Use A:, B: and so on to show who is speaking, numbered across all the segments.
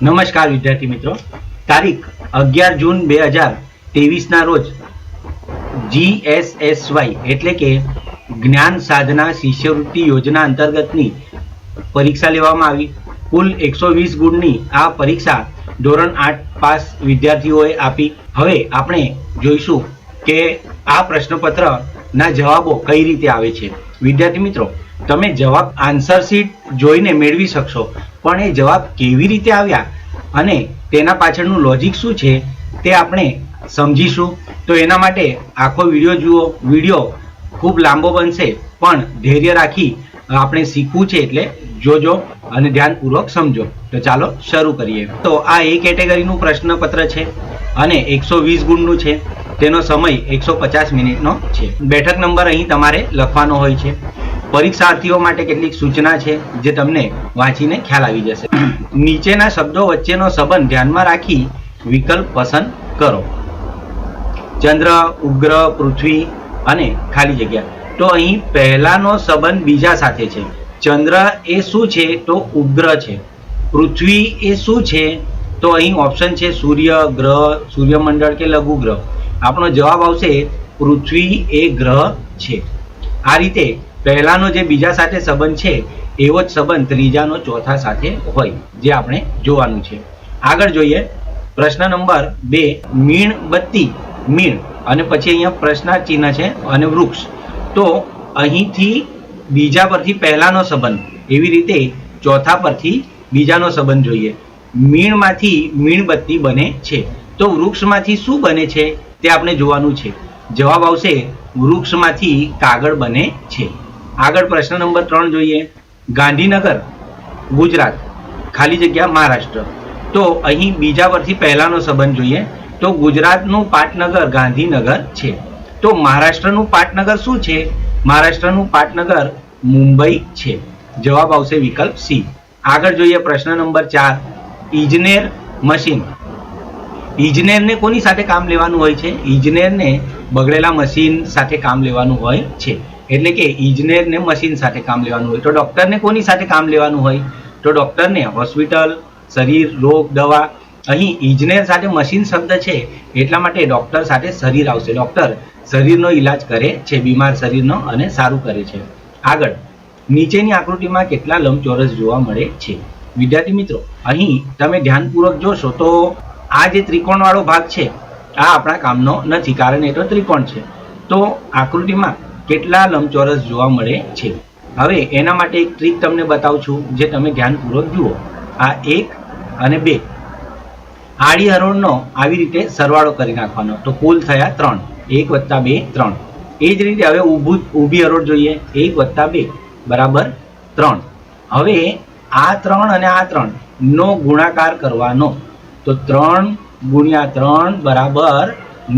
A: નમસ્કાર વિદ્યાર્થી મિત્રો, તારીખ 11 જૂન 2023 રોજ GSSY એટલે કે જ્ઞાન સાધના શિષ્યવૃત્તિ યોજના અંતર્ગતની પરીક્ષા લેવામાં આવી। કુલ 120 ગુણની આ પરીક્ષા ધોરણ 8 પાસ વિદ્યાર્થીઓએ આપી। હવે આપણે જોઈશું કે આ પ્રશ્નપત્રના જવાબો કઈ રીતે આવે છે। વિદ્યાર્થી મિત્રો, તમે જવાબ આન્સર શીટ જોઈને મેળવી શકશો, પણ એ જવાબ કેવી રીતે આવ્યા અને તેના પાછળનું લોજિક શું છે તે આપણે સમજીશું। તો એના માટે આખો વિડીયો જુઓ। વિડીયો ખૂબ લાંબો બનશે, પણ ધૈર્ય રાખી આપણે શીખવું છે, એટલે જોજો અને ધ્યાનપૂર્વક સમજો। તો ચાલો શરૂ કરીએ। તો આ એ કેટેગરીનું પ્રશ્નપત્ર છે અને 120 ગુણનું છે। તેનો સમય 150 મિનિટનો છે। બેઠક નંબર અહીં તમારે લખવાનો હોય છે। પરીક્ષાર્થીઓ માટે કેટલીક સૂચના છે જે તમને વાંચીને ખ્યાલ આવી જશે। નીચેના શબ્દો વચ્ચેનો સંબંધ ધ્યાનમાં રાખી વિકલ્પ પસંદ કરો। ચંદ્ર, ઉપગ્રહ, પૃથ્વી અને ખાલી જગ્યા। તો અહીં પહેલાનો સંબંધ બીજા સાથે છે। ચંદ્ર એ શું છે? તો ઉપગ્રહ છે। પૃથ્વી એ શું છે? તો અહીં ઓપ્શન છે સૂર્ય, ગ્રહ, સૂર્યમંડળ કે લઘુગ્રહ। આપણો જવાબ આવશે પૃથ્વી એ ગ્રહ છે। આ રીતે પહેલાનો જે બીજા સાથે સંબંધ છે એવો જ સંબંધ ત્રીજાનો ચોથા સાથે હોય, જે આપણે જોવાનું છે। આગળ જોઈએ પ્રશ્ન નંબર 2, મીણબત્તી, મીણ અને પછી અહીંયા પ્રશ્નાર્થ ચિહ્ન છે અને વૃક્ષ। તો અહીંથી બીજા પરથી પહેલાનો સંબંધ, એવી રીતે ચોથા પરથી બીજાનો સંબંધ જોઈએ। મીણમાંથી મીણબત્તી બને છે, તો વૃક્ષમાંથી શું બને છે તે આપણે જોવાનું છે। જવાબ આવશે વૃક્ષમાંથી કાગળ બને છે। આગળ પ્રશ્ન નંબર 3 જોઈએ, ગાંધીનગર ગુજરાત, ખાલી જગ્યા મહારાષ્ટ્ર। તો અહીં બીજા પરથી પહેલાનો સંબંધ જોઈએ, તો ગુજરાતનું પાટનગર ગાંધીનગર છે। તો મહારાષ્ટ્રનું પાટનગર શું છે? મહારાષ્ટ્રનું પાટનગર મુંબઈ છે। જવાબ આવશે વિકલ્પ સી। આગળ જોઈએ પ્રશ્ન નંબર 4, ઇજનેર, મશીન। ઇજનેરને કોની સાથે કામ લેવાનું હોય છે? ઇજનેરને બગડેલા મશીન સાથે કામ લેવાનું હોય છે। એટલે કે ઇજનેરને મશીન સાથે કામ લેવાનું હોય। તો ડોક્ટરને કોની સાથે કામ લેવાનું હોય? તો ડોક્ટરને હોસ્પિટલ, શરીર, રોગ, દવા। અહીં ઇજનેર સાથે મશીન શબ્દ છે એટલા માટે ડોક્ટર સાથે શરીર આવશે। ડોક્ટર શરીરનો ઈલાજ કરે છે, બીમાર શરીરનો, અને સારું કરે છે। આગળ નીચેની આકૃતિમાં કેટલા લંબચોરસ જોવા મળે છે? વિદ્યાર્થી મિત્રો, અહીં તમે ધ્યાનપૂર્વક જોશો તો આ જે ત્રિકોણવાળો ભાગ છે આ આપણા કામનો નથી, કારણ એ તો ત્રિકોણ છે। તો આકૃતિમાં કેટલા લંબચોરસ જોવા મળે છે? હવે એના માટે એક ટ્રીક તમને બતાવું છું, જે તમે ધ્યાનપૂર્વક જુઓ। આ 1 અને 2 આડી હરોળનો આવી રીતે સરવાળો કરી નાખવાનો, તો કુલ થયા 3। 1 + 2 3। એ જ રીતે હવે ઊભી હરોળ જોઈએ, 1 + 2 બરાબર 3। હવે આ 3 અને આ 3 નો ગુણાકાર કરવાનો, તો 3 × 3 બરાબર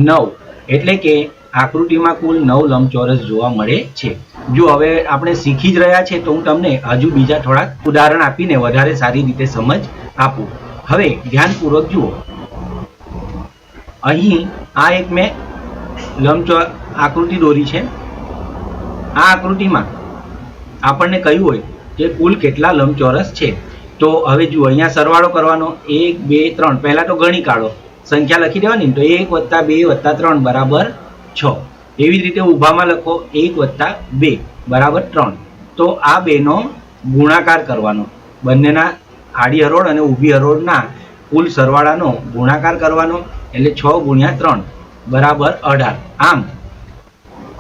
A: 9। એટલે કે આકૃતિમાં કુલ 9 લંબચોરસ જોવા મળે છે। જો હવે આપણે શીખી જ રહ્યા છે, તો હું તમને હજુ બીજા થોડાક ઉદાહરણ આપીને વધારે સારી રીતે સમજ આપું। હવે ધ્યાનપૂર્વક જુઓ। અહીં આ એક મેં આકૃતિ દોરી છે। આ આકૃતિમાં આપણને કહ્યું હોય કે કુલ કેટલા લંબચોરસ છે। તો હવે જુઓ, અહીંયા સરવાળો કરવાનો, 1 2 3। પહેલા તો ગણી કાઢો, સંખ્યા લખી દેવાની, તો 1 + 2 + 3 બરાબર 6। એવી જ રીતે ઊભામાં લખો, 1 + 2 બરાબર 3। તો આ બેનો ગુણાકાર કરવાનો, બંનેના આડી હરોળ અને ઊભી હરોળના કુલ સરવાળાનો ગુણાકાર કરવાનો, એટલે 6 × 3 બરાબર 18। આમ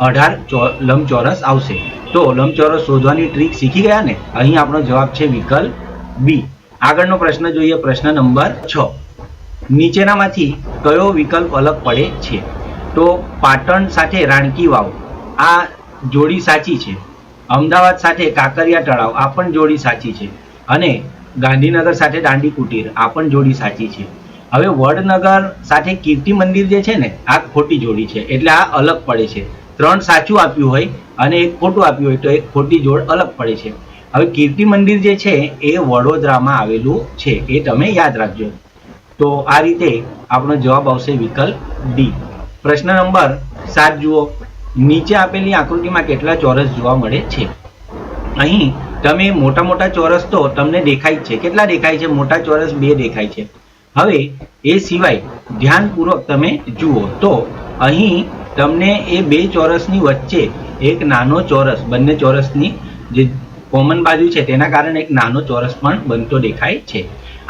A: 18 લંબચોરસ આવશે। તો લંબચોરસ શોધવાની ટ્રીક શીખી ગયા ને? અહીં આપણો જવાબ છે વિકલ્પ બી। આગળનો પ્રશ્ન જોઈએ, પ્રશ્ન નંબર 6, નીચેનામાંથી કયો વિકલ્પ અલગ પડે છે? તો પાટણ સાથે રાણકી વાવ, આ જોડી સાચી છે। અમદાવાદ સાથે કાંકરિયા તળાવ, આ પણ જોડી સાચી છે। અને ગાંધીનગર સાથે દાંડી કુટીર, આ પણ જોડી સાચી છે। હવે વડનગર સાથે કીર્તિ મંદિર જે છે ને, આ ખોટી જોડી છે, એટલે આ અલગ પડે છે। 3 સાચું આપ્યું હોય અને 1 ખોટું આપ્યું હોય તો એક ખોટી જોડ અલગ પડે છે। હવે કીર્તિ મંદિર જે છે એ વડોદરામાં આવેલું છે, એ તમે યાદ રાખજો। તો આ રીતે આપણો જવાબ આવશે વિકલ્પ ડી। પ્રશ્ન નંબર 7 જુઓ, નીચે આપેલી આકૃતિમાં કેટલા ચોરસ જોવા મળે છે? અહીં તમે મોટા મોટા ચોરસ તો તમને દેખાય જ છે. કેટલા દેખાય છે? મોટા ચોરસ 2 દેખાય છે. હવે એ સિવાય ધ્યાનપૂર્વક તમે જુઓ તો અહીં તમને એ 2 ચોરસની વચ્ચે એક નાનો ચોરસ, બંને ચોરસની જે કોમન બાજુ છે તેના કારણે એક નાનો ચોરસ પણ બનતો દેખાય છે.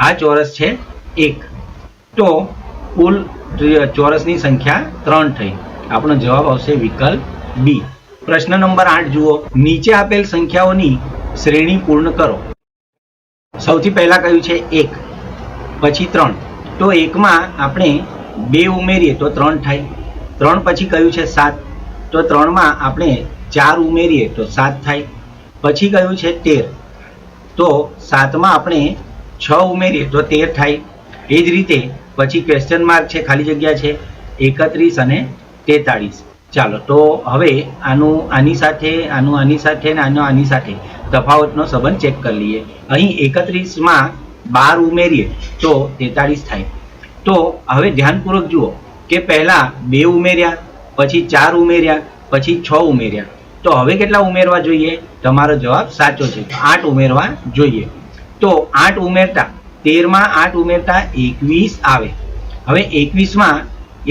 A: આ ચોરસ છે 1. તો કુલ ચોરસની સંખ્યા 3 થઈ. આપણો જવાબ આવશે વિકલ્પ બી. પ્રશ્ન નંબર 8 જુઓ. નીચે આપેલ સંખ્યાઓની શ્રેણી પૂર્ણ કરો. સૌથી પહેલા કયું છે 1, પછી 3. તો 1 માં આપણે 2 ઉમેરીએ તો 3 થાય. 3 પછી કયું છે 7. તો 3 માં આપણે 4 ઉમેરીએ તો 7 થાય. પછી કયું છે 13. તો 7 માં આપણે 6 ઉમેરીએ તો 13 થાય. એ જ રીતે પછી ક્વેશ્ચન માર્ક છે, ખાલી જગ્યા છે, 31 અને 43. ચાલો તો હવે આની સાથે આની સાથે અને આની સાથે તફાવતનો સંબંધ ચેક કરી લઈએ. અહીં 31 માં 12 ઉમેરીએ તો 43 થાય. તો હવે ધ્યાનપૂર્વક જુઓ કે પહેલા 2 ઉમેર્યા, પછી 4 ઉમેર્યા, પછી 6 ઉમેર્યા. તો હવે કેટલા ઉમેરવા જોઈએ? તમારો જવાબ સાચો છે, 8 ઉમેરવા જોઈએ. તો 8 ઉમેરતા 13 માં 8 ઉમેરતા 21 આવે. હવે 21 માં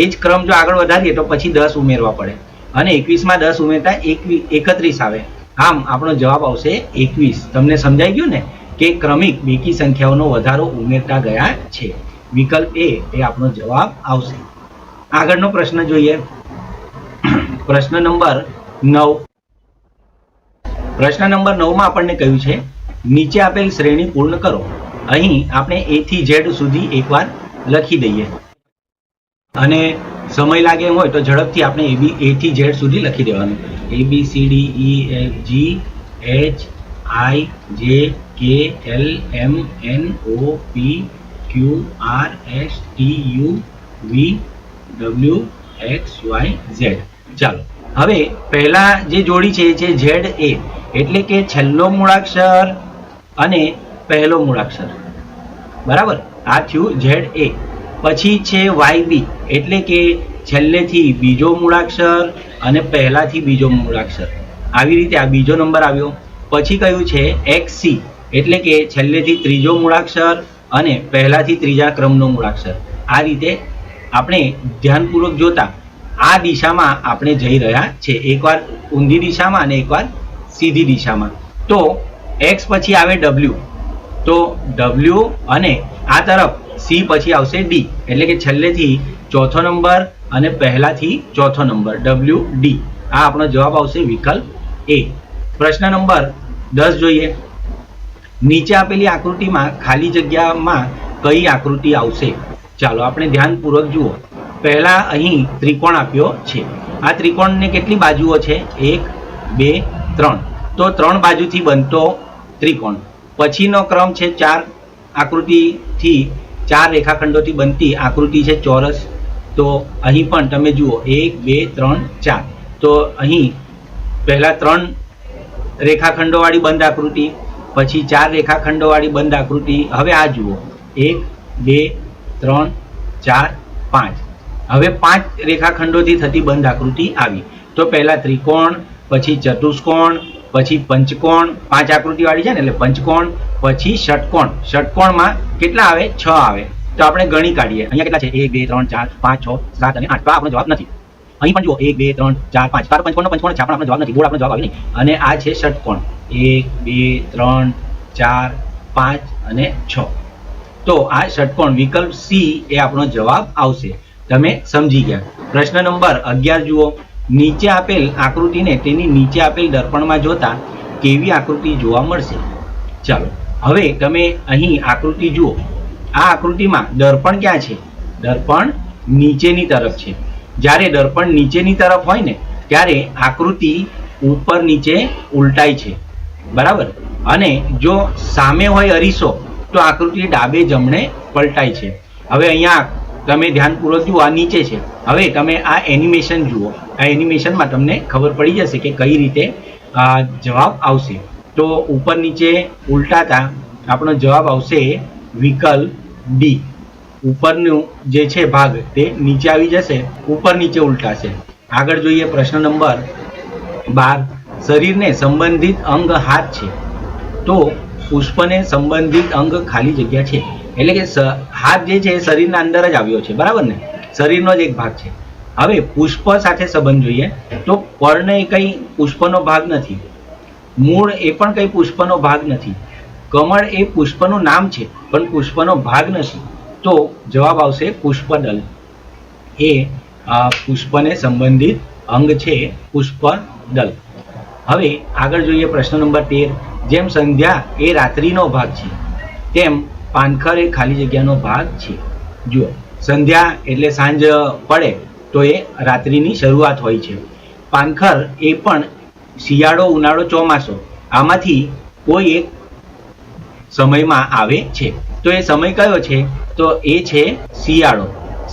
A: એ જ ક્રમ જો આગળ વધારીએ તો પછી 10 ઉમેરવા પડે અને 21 માં 10 ઉમેરતા 31 આવે. આમ આપણો જવાબ આવશે 21. તમને સમજાઈ ગયું ને કે ક્રમિક બેકી સંખ્યાઓનો વધારો ઉમેરતા ગયા છે. વિકલ્પ એ આપણો જવાબ આવશે. આગળનો પ્રશ્ન જોઈએ. પ્રશ્ન નંબર 9. પ્રશ્ન નંબર 9 માં આપણને કહ્યું છે નીચે આપેલ શ્રેણી પૂર્ણ કરો. અહીં આપણે A થી Z સુધી એકવાર લખી દઈએ અને સમય લાગે એમ હોય તો ઝડપથી આપણે A થી Z સુધી લખી દેવાનું. ABCDEFGHIJKLMNOPQRSTUVWXYZ. ચાલો હવે પહેલા જે જોડી છે એ છે ZA, એટલે કે છેલ્લો મૂળાક્ષર અને પહેલો મૂળાક્ષર. બરાબર, આ થયું ZA. પછી છે YB, એટલે કે છેલ્લેથી બીજો મૂળાક્ષર અને પહેલાથી બીજો મૂળાક્ષર. આવી રીતે આ બીજો નંબર આવ્યો. પછી કયું છે XC, એટલે કે છેલ્લેથી ત્રીજો મૂળાક્ષર અને પહેલાથી ત્રીજા ક્રમનો મૂળાક્ષર. આ રીતે આપણે ધ્યાનપૂર્વક જોતા આ દિશામાં આપણે જઈ રહ્યા છે, એકવાર ઊંધી દિશામાં અને એકવાર સીધી દિશામાં. તો X પછી આવે W, તો W અને આ તરફ C પછી આવશે D, એટલે કે છેલ્લેથી ચોથો નંબર અને પહેલાથી ચોથો નંબર WD. આ આપણો જવાબ આવશે વિકલ્પ A. પ્રશ્ન નંબર 10 જોઈએ. નીચે આપેલી આકૃતિમાં ખાલી જગ્યામાં કઈ આકૃતિ આવશે? ચાલો આપણે ધ્યાનપૂર્વક જુઓ. પહેલા અહીં ત્રિકોણ આપ્યો છે. આ ત્રિકોણને કેટલી બાજુઓ છે? 1, 2, 3. તો 3 બાજુથી બનતો ત્રિકોણ. પછીનો ક્રમ છે 4 આકૃતિથી 4 રેખાખંડોથી બનતી આકૃતિ છે ચોરસ. તો અહીં પણ તમે જુઓ 1, 2, 3, 4. તો અહીં પહેલા 3 રેખાખંડોવાળી બંધ આકૃતિ, પછી 4 રેખાખંડોવાળી બંધ આકૃતિ. હવે આ જુઓ 1, 2, 3, 4, 5. હવે 5 રેખાખંડોથી થતી બંધ આકૃતિ આવી. તો પહેલા ત્રિકોણ, પછી ચતુષ્કોણ, પછી પંચકોણ, 5 આકૃતિવાળી છે ને એટલે પંચકોણ, પછી ષટકોણ. ષટકોણમાં કેટલા આવે? 6 આવે. તો આપણે ગણી કાઢીએ. અહીંયા કેટલા છે? 1, 2, 3, 4, 5, 6, 7 અને 8. તો આપણો જવાબ નથી. અહીં પણ જુઓ 1, 2, 3, 4, 5. તારો પંચકોણનો પંચકોણ છે પણ આપણો જવાબ નથી. બોર્ડ આપણો જવાબ આવે નહીં. અને આ છે ષટકોણ 1, 2, 3, 4, 5 અને 6. તો આ ષટકોણ વિકલ્પ C એ આપણો જવાબ આવશે. તમે સમજી ગયા. પ્રશ્ન નંબર 11 જુઓ. નીચે આપેલ આકૃતિને તેની નીચે આપેલ દર્પણમાં જોતા કેવી આકૃતિ જોવા મળશે? ચાલો હવે તમે અહીં આકૃતિ જુઓ. આ આકૃતિમાં દર્પણ ક્યાં છે? દર્પણ નીચેની તરફ છે. જ્યારે દર્પણ નીચેની તરફ હોય ને ત્યારે આકૃતિ ઉપર નીચે ઉલટાય છે. બરાબર. અને જો સામે હોય અરીસો તો આકૃતિ ડાબે જમણે પલટાય છે. હવે અહીંયા તમે ધ્યાનપૂર્વક જુઓ, આ નીચે છે. હવે તમે આ એનિમેશન જુઓ. આ એનિમેશનમાં તમને ખબર પડી જશે કે કઈ રીતે જવાબ આવશે. તો ઉપર નીચે ઉલટાતા આપણો જવાબ આવશે વિકલ્પ ડી. ઉપરનું જે છે ભાગ તે નીચે આવી જશે, ઉપર નીચે ઉલટાશે. આગળ જોઈએ પ્રશ્ન નંબર 12. શરીરને સંબંધિત અંગ હાથ છે. તો પુષ્પને સંબંધિત અંગ ખાલી જગ્યા છે. એટલે કે હાથ જે છે એ શરીરના અંદર જ આવ્યો છે, બરાબર ને, શરીરનો જ એક ભાગ છે. હવે પુષ્પ સાથે સંબંધ જોઈએ તો પર્ણ એ કઈ પુષ્પનો ભાગ નથી, મૂળ એ પણ કઈ પુષ્પનો ભાગ નથી, કમળ એ પુષ્પનું નામ છે પણ પુષ્પનો ભાગ નથી. તો જવાબ આવશે પુષ્પદળ. એ પુષ્પને સંબંધિત અંગ છે પુષ્પદળ. હવે આગળ જોઈએ પ્રશ્ન નંબર 13. જેમ સંધ્યા એ રાત્રિનો ભાગ છે તેમ પાનખર એ ખાલી જગ્યાનો ભાગ છે. જુઓ, સંધ્યા એટલે સાંજ પડે તો એ રાત્રિની શરૂઆત હોય છે. પાનખર એ પણ શિયાળો, ઉનાળો, ચોમાસો આમાંથી કોઈ એક સમયમાં આવે છે. તો એ સમય કયો છે? તો એ છે શિયાળો.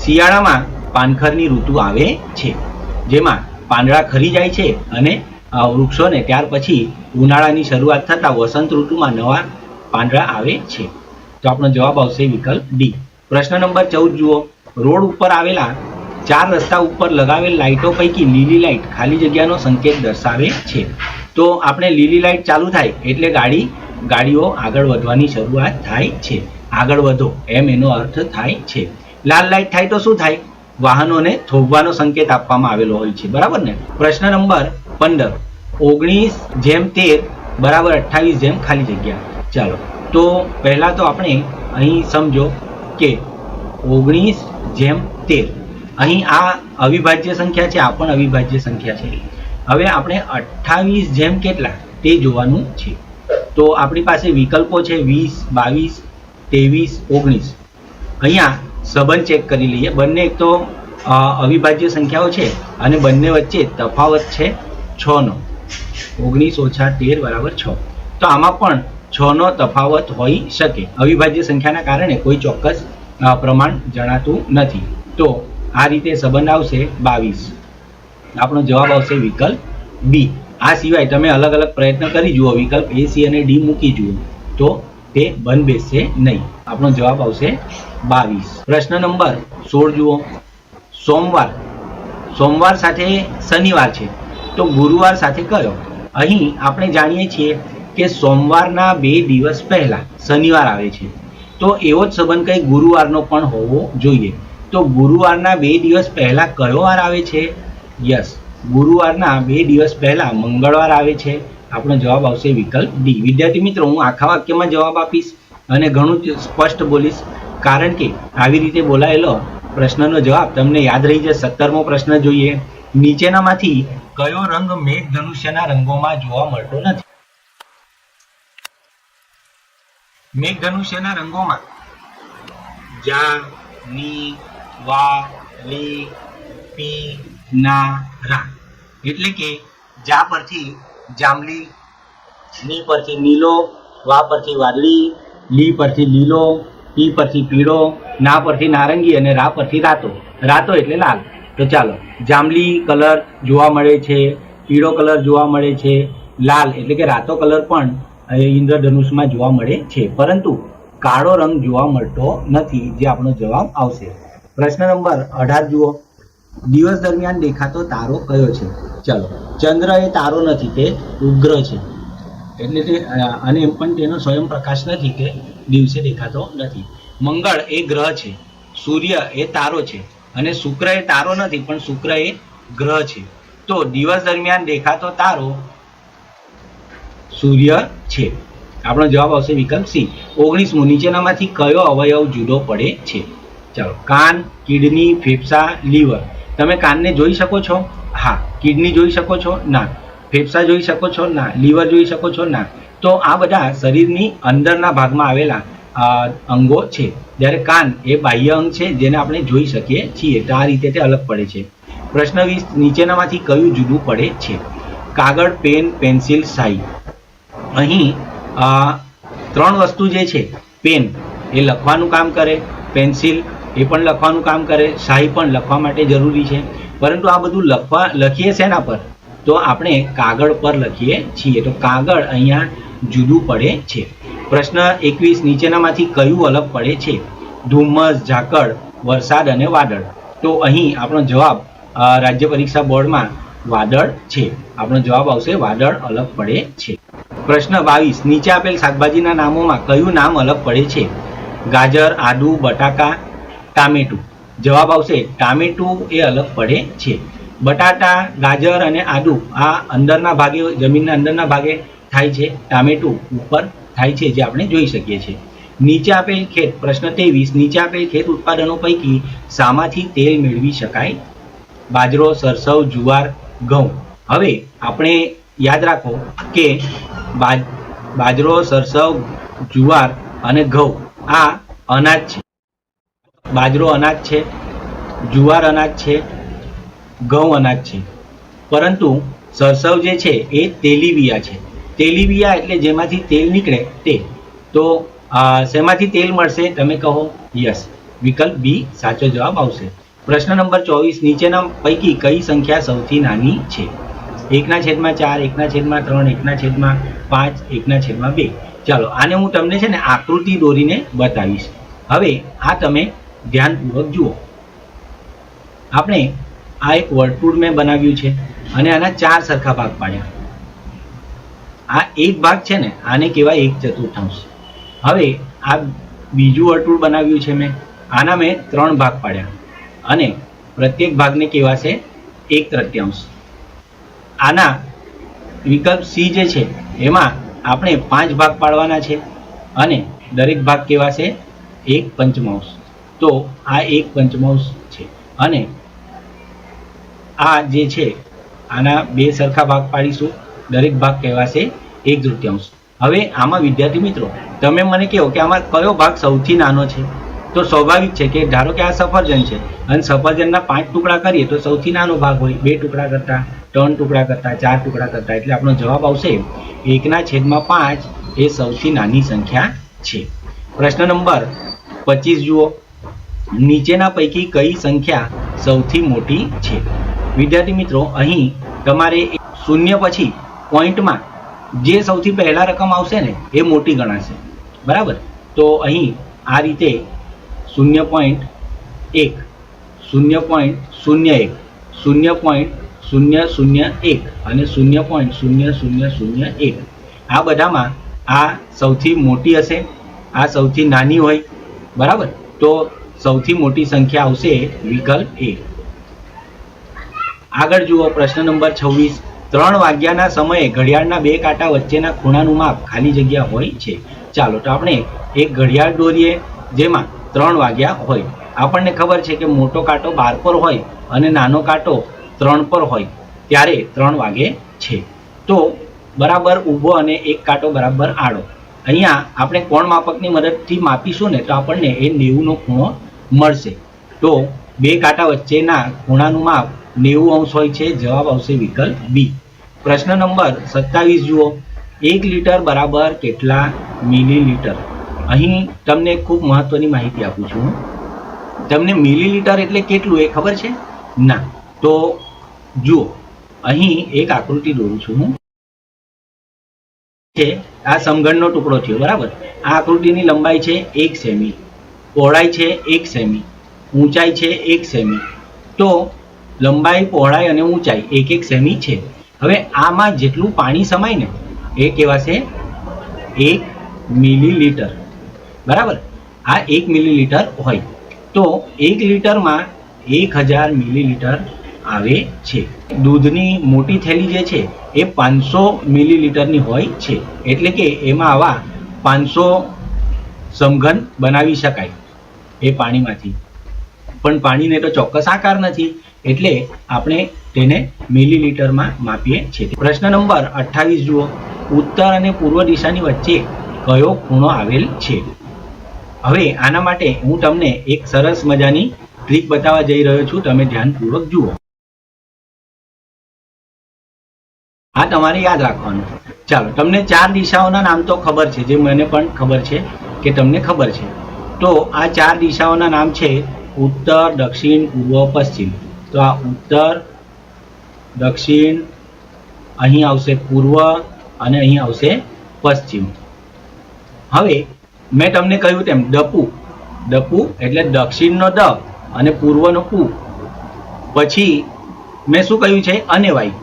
A: શિયાળામાં પાનખરની ઋતુ આવે છે, જેમાં પાંદડા ખરી જાય છે અને વૃક્ષોને ત્યાર પછી ઉનાળાની શરૂઆત થતાં વસંત ઋતુમાં નવા પાંદડા આવે છે. તો આપણો જવાબ આવશે વિકલ્પ ડી. પ્રશ્ન નંબર 14 જુઓ. રોડ ઉપર આવેલા 4 રસ્તા ઉપર લગાવેલ લાઇટો પૈકી લીલી લાઇટ ખાલી જગ્યાનો સંકેત દર્શાવે છે. તો આપણે લીલી લાઇટ ચાલુ થાય એટલે ગાડીઓ આગળ વધવાની શરૂઆત થાય છે. આગળ વધો એમ એનો અર્થ થાય છે. લાલ લાઇટ થાય તો શું થાય? વાહનોને થોભવાનો સંકેત આપવામાં આવેલો હોય છે, બરાબર ને. પ્રશ્ન નંબર 15. 19:13 બરાબર 28 ખાલી જગ્યા. ચાલો, તો પહેલા તો આપણે અહીં સમજો કે 19:13 અહીં આ અવિભાજ્ય સંખ્યા છે, આ પણ અવિભાજ્ય સંખ્યા છે. હવે આપણે 28 કેટલા તે જોવાનું છે. તો આપણી પાસે વિકલ્પો છે 20, 22, 23, 19. અહીંયા સંબંધ ચેક કરી લઈએ. બંને એક તો અવિભાજ્ય સંખ્યાઓ છે અને બંને વચ્ચે તફાવત છે 6નો. 19 - 13 બરાબર 6. તો આમાં પણ 6નો તફાવત હોઈ શકે. અવિભાજ્ય સંખ્યાના કારણે કોઈ ચોક્કસ પ્રમાણ જણાતું નથી. તો આ રીતે સંબંધ આવશે 22. આપણો જવાબ આવશે વિકલ્પ બી. આ સિવાય તમે અલગ અલગ પ્રયત્ન કરી જુઓ, વિકલ્પ એ, સી અને ડી મૂકી જુઓ તો તે બંધ બેસશે નહીં. આપણો જવાબ આવશે 22. પ્રશ્ન નંબર 16 જુઓ. સોમવાર સાથે શનિવાર છે તો ગુરુવાર સાથે કયો? અહીં આપણે જાણીએ છીએ કે સોમવારના 2 દિવસ પહેલા શનિવાર આવે છે, તો એવો જ સંબંધ કઈ ગુરુવારનો પણ હોવો જોઈએ. તો ગુરુવારના 2 દિવસ પહેલા કયો વાર આવે છે? યસ, ગુરુવારના 2 દિવસ પહેલા મંગળવાર આવે છે. આપણો જવાબ આવશે વિકલ્પ ડી. વિદ્યાર્થી મિત્રો, હું આખા વાક્યમાં જવાબ આપીશ અને ઘણું જ સ્પષ્ટ બોલીશ, કારણ કે આવી રીતે બોલાયેલો પ્રશ્નનો જવાબ તમને યાદ રહી જશે. 17મો પ્રશ્ન જોઈએ. નીચેનામાંથી કયો રંગ મેઘધનુષ્યના રંગોમાં જોવા મળતો નથી? મેઘધનુષ્યના રંગોમાં જા, ની, વા, લી, પી, ના, રા. એટલે કે જા પરથી જાંબલી, ની પરથી નીલો, વા પરથી વાદળી, લી પરથી લીલો, પી પરથી પીળો, ના પરથી નારંગી અને રા પરથી રાતો. રાતો એટલે લાલ. તો ચાલો, જાંબલી કલર જોવા મળે છે, પીળો કલર જોવા મળે છે, લાલ એટલે કે રાતો કલર પણ ઇન્દ્રધનુષમાં જોવા મળે છે, પરંતુ કાળો રંગ જોવા મળતો નથી, જે આપણો જવાબ આવશે. પ્રશ્ન નંબર 18 જુઓ. દિવસ દરમિયાન દેખાતો તારો કયો છે? ચાલો, ચંદ્ર એ તારો નથી, તે ઉગ્ર છે, એટલે તે અને એમ પણ તેનો સ્વયં પ્રકાશ નથી, તે દિવસે દેખાતો નથી. મંગળ એ ગ્રહ છે, સૂર્ય એ તારો છે અને શુક્ર એ તારો નથી, પણ શુક્ર એ ગ્રહ છે. તો દિવસ દરમિયાન દેખાતો તારો સૂર્ય છે. આપણો જવાબ આવશે વિકલ્પ સી. 19મો. નીચેનામાંથી કયો અવયવ જુદો પડે છે? ચાલો, કાન, કિડની, ફેફસા, લીવર. તમે કાનને જોઈ શકો છો? હા. કિડની જોઈ શકો છો? ના. ફેફસા જોઈ શકો છો? ના. લીવર જોઈ શકો છો? ના. તો આ બધા શરીરની અંદરના ભાગમાં આવેલા અંગો છે, જ્યારે કાન એ બાહ્ય અંગ છે, જેને આપણે જોઈ શકીએ છીએ. તો આ રીતે તે અલગ પડે છે. પ્રશ્ન 20. નીચેનામાંથી કયું જુદું પડે છે? કાગળ, પેન, પેન્સિલ, શાહી. અહીં 3 વસ્તુ જે છે, પેન એ લખવાનું કામ કરે, પેન્સિલ એ પણ લખવાનું કામ કરે, શાહી પણ લખવા માટે જરૂરી છે, પરંતુ આ બધું લખીએ શેના પર? તો આપણે કાગળ પર લખીએ છીએ. તો કાગળ અહીંયા જુદું પડે છે. પ્રશ્ન 21. નીચેનામાંથી કયું અલગ પડે છે? ધુમ્મસ, ઝાકળ, વરસાદ અને વાદળ. તો અહીં આપણો જવાબ રાજ્ય પરીક્ષા બોર્ડમાં વાદળ છે. આપણો જવાબ આવશે વાદળ અલગ પડે છે. પ્રશ્ન 22, નીચે આપેલ શાકભાજીના નામોમાં કયું નામ અલગ પડે છે? ગાજર, આદુ, બટાકા, ટામેટું. જવાબ આવશે ટામેટું એ અલગ પડે છે. બટાટા, ગાજર અને આદુ આ અંદરના ભાગે, જમીનના અંદરના ભાગે થાય છે. ટામેટું ઉપર થાય છે, જે આપણે જોઈ શકીએ છીએ. નીચે આપેલ ખેત, પ્રશ્ન 23, નીચે આપેલ ખેત ઉત્પાદનો પૈકી શામાંથી તેલ મેળવી શકાય? બાજરો, સરસવ, જુવાર, ઘઉં. હવે આપણે યાદ રાખો કે બાજરો, સરસવ, જુવાર અને ઘઉં આ અનાજ છે. બાજરો અનાજ છે, જુવાર અનાજ છે, ઘઉં અનાજ છે. પરંતુ સરસવ જે છે એ તેલીબિયા છે. તેલીબિયા એટલે જેમાંથી તેલ નીકળે તે. તો શેમાંથી તેલ મળશે? તમે કહો. યસ, વિકલ્પ બી સાચો જવાબ આવશે. પ્રશ્ન નંબર 24, નીચેના પૈકી કઈ સંખ્યા સૌથી નાની છે? 1/4, 1/3, 1/5, 1/2. ચાલો આને હું તમને છે ને આકૃતિ દોરીને બતાવીશ. હવે આ તમે ધ્યાનપૂર્વક જુઓ. આપણે આ એક વર્તુળ મેં બનાવ્યું છે અને આના 4 સરખા ભાગ પાડ્યા. આ એક ભાગ છે ને, આને કહેવાય 1/4. હવે આ બીજું વર્તુળ બનાવ્યું છે મેં, આના મેં 3 ભાગ પાડ્યા અને પ્રત્યેક ભાગને કહેવાશે 1/3. આના વિકલ્પ સી જે છે એમાં આપણે 5 ભાગ પાડવાના છે અને દરેક ભાગ કહેવાશે 1/5. તો આ 1/5 છે અને આ જે છે આના 2 સરખા ભાગ પાડીશું, દરેક ભાગ કહેવાશે 1/3. હવે આમાં વિદ્યાર્થી મિત્રો તમે મને કહો કે આમાં કયો ભાગ સૌથી નાનો છે? તો સ્વાભાવિક છે કે ધારો કે આ સફરજન છે અને સફરજનના 5 ટુકડા કરીએ તો સૌથી નાનો ભાગ હોય, 2 ટુકડા કરતા, 3 ટુકડા કરતા, 4 ટુકડા કરતા. એટલે આપણો જવાબ આવશે 1/5 એ સૌથી નાની સંખ્યા છે. પ્રશ્ન નંબર 25 જુઓ, નીચેના પૈકી કઈ સંખ્યા સૌથી મોટી છે? વિદ્યાર્થી મિત્રો અહીં તમારે 0 પછી પોઈન્ટમાં જે સૌથી પહેલા રકમ આવશે ને એ મોટી ગણાશે, બરાબર? તો અહીં આ રીતે 0.1, 0.01, 0.001 અને 0.0001 આ બધામાં આ સૌથી મોટી હશે, આ સૌથી નાની હોય, બરાબર? તો સૌથી મોટી સંખ્યા આવશે વિકલ્પ એ. આગળ જુઓ પ્રશ્ન નંબર 26, 3 વાગ્યાના સમયે ઘડિયાળના 2 કાંટા વચ્ચેના ખૂણાનું માપ ખાલી જગ્યા હોય છે. ચાલો તો આપણે એક ઘડિયાળ દોરીએ જેમાં 3 વાગ્યા હોય. આપણને ખબર છે કે મોટો કાંટો 12 પર હોય અને નાનો કાંટો 3 પર હોય, ત્યારે 3 વાગે છે. તો બરાબર ઊભો અને એક કાંટો બરાબર આડો. અહીંયા આપણે કોણ માપકની મદદથી માપીશું ને તો આપણને એ 90નો ખૂણો મળશે. તો 2 કાંટા વચ્ચેના ખૂણાનું માપ 90° હોય છે. જવાબ આવશે વિકલ્પ બી. પ્રશ્ન નંબર 27 જુઓ, 1 લીટર બરાબર કેટલા મિલીલીટર? અહીં તમને ખૂબ મહત્વની માહિતી આપું છું. તમને મિલીલીટર એટલે કેટલું એ ખબર છે? ના. તો જુઓ અહીં એક આકૃતિ દોરું છું હું. આ સમઘનનો ટુકડો થયો, બરાબર? આ આકૃતિની લંબાઈ છે 1 સેમી, પહોળાઈ છે 1 સેમી, ઊંચાઈ છે 1 સેમી. તો લંબાઈ, પહોળાઈ અને ઊંચાઈ 1 સેમી છે. હવે આમાં જેટલું પાણી સમાય ને એ કહેવાશે 1 મિલીલીટર, બરાબર? આ 1 મિલીલીટર હોય તો 1 લીટરમાં 1000 મિલીલીટર આવે છે. દૂધની મોટી થેલી જે છે એ 500 મિલીલીટરની હોય છે. એટલે કે એમાં આવા 500 સમઘન બનાવી શકાય એ પાણીમાંથી. પણ પાણીને તો ચોક્કસ આકાર નથી એટલે આપણે તેને મિલીલીટરમાં માપીએ છીએ. પ્રશ્ન નંબર 28 જુઓ, ઉત્તર અને પૂર્વ દિશાની વચ્ચે કયો ખૂણો આવેલ છે? હવે આના માટે હું તમને એક સરસ મજાની ટ્રીક બતાવવા જઈ રહ્યો છું. તમે ધ્યાનપૂર્વક જુઓ. આ તમારે યાદ રાખવાનું. ચાલો, તમને 4 દિશાઓના નામ તો ખબર છે, જે મને પણ ખબર છે કે તમને ખબર છે. તો આ 4 દિશાઓના નામ છે ઉત્તર, દક્ષિણ, પૂર્વ, પશ્ચિમ. તો આ ઉત્તર, દક્ષિણ, અહીં આવશે પૂર્વ અને અહીં આવશે પશ્ચિમ. હવે મેં તમને કહ્યું તેમ ડપુ એટલે દક્ષિણનો દ અને પૂર્વનો પૂ. પછી મેં શું કહ્યું છે? અનેવાઈ.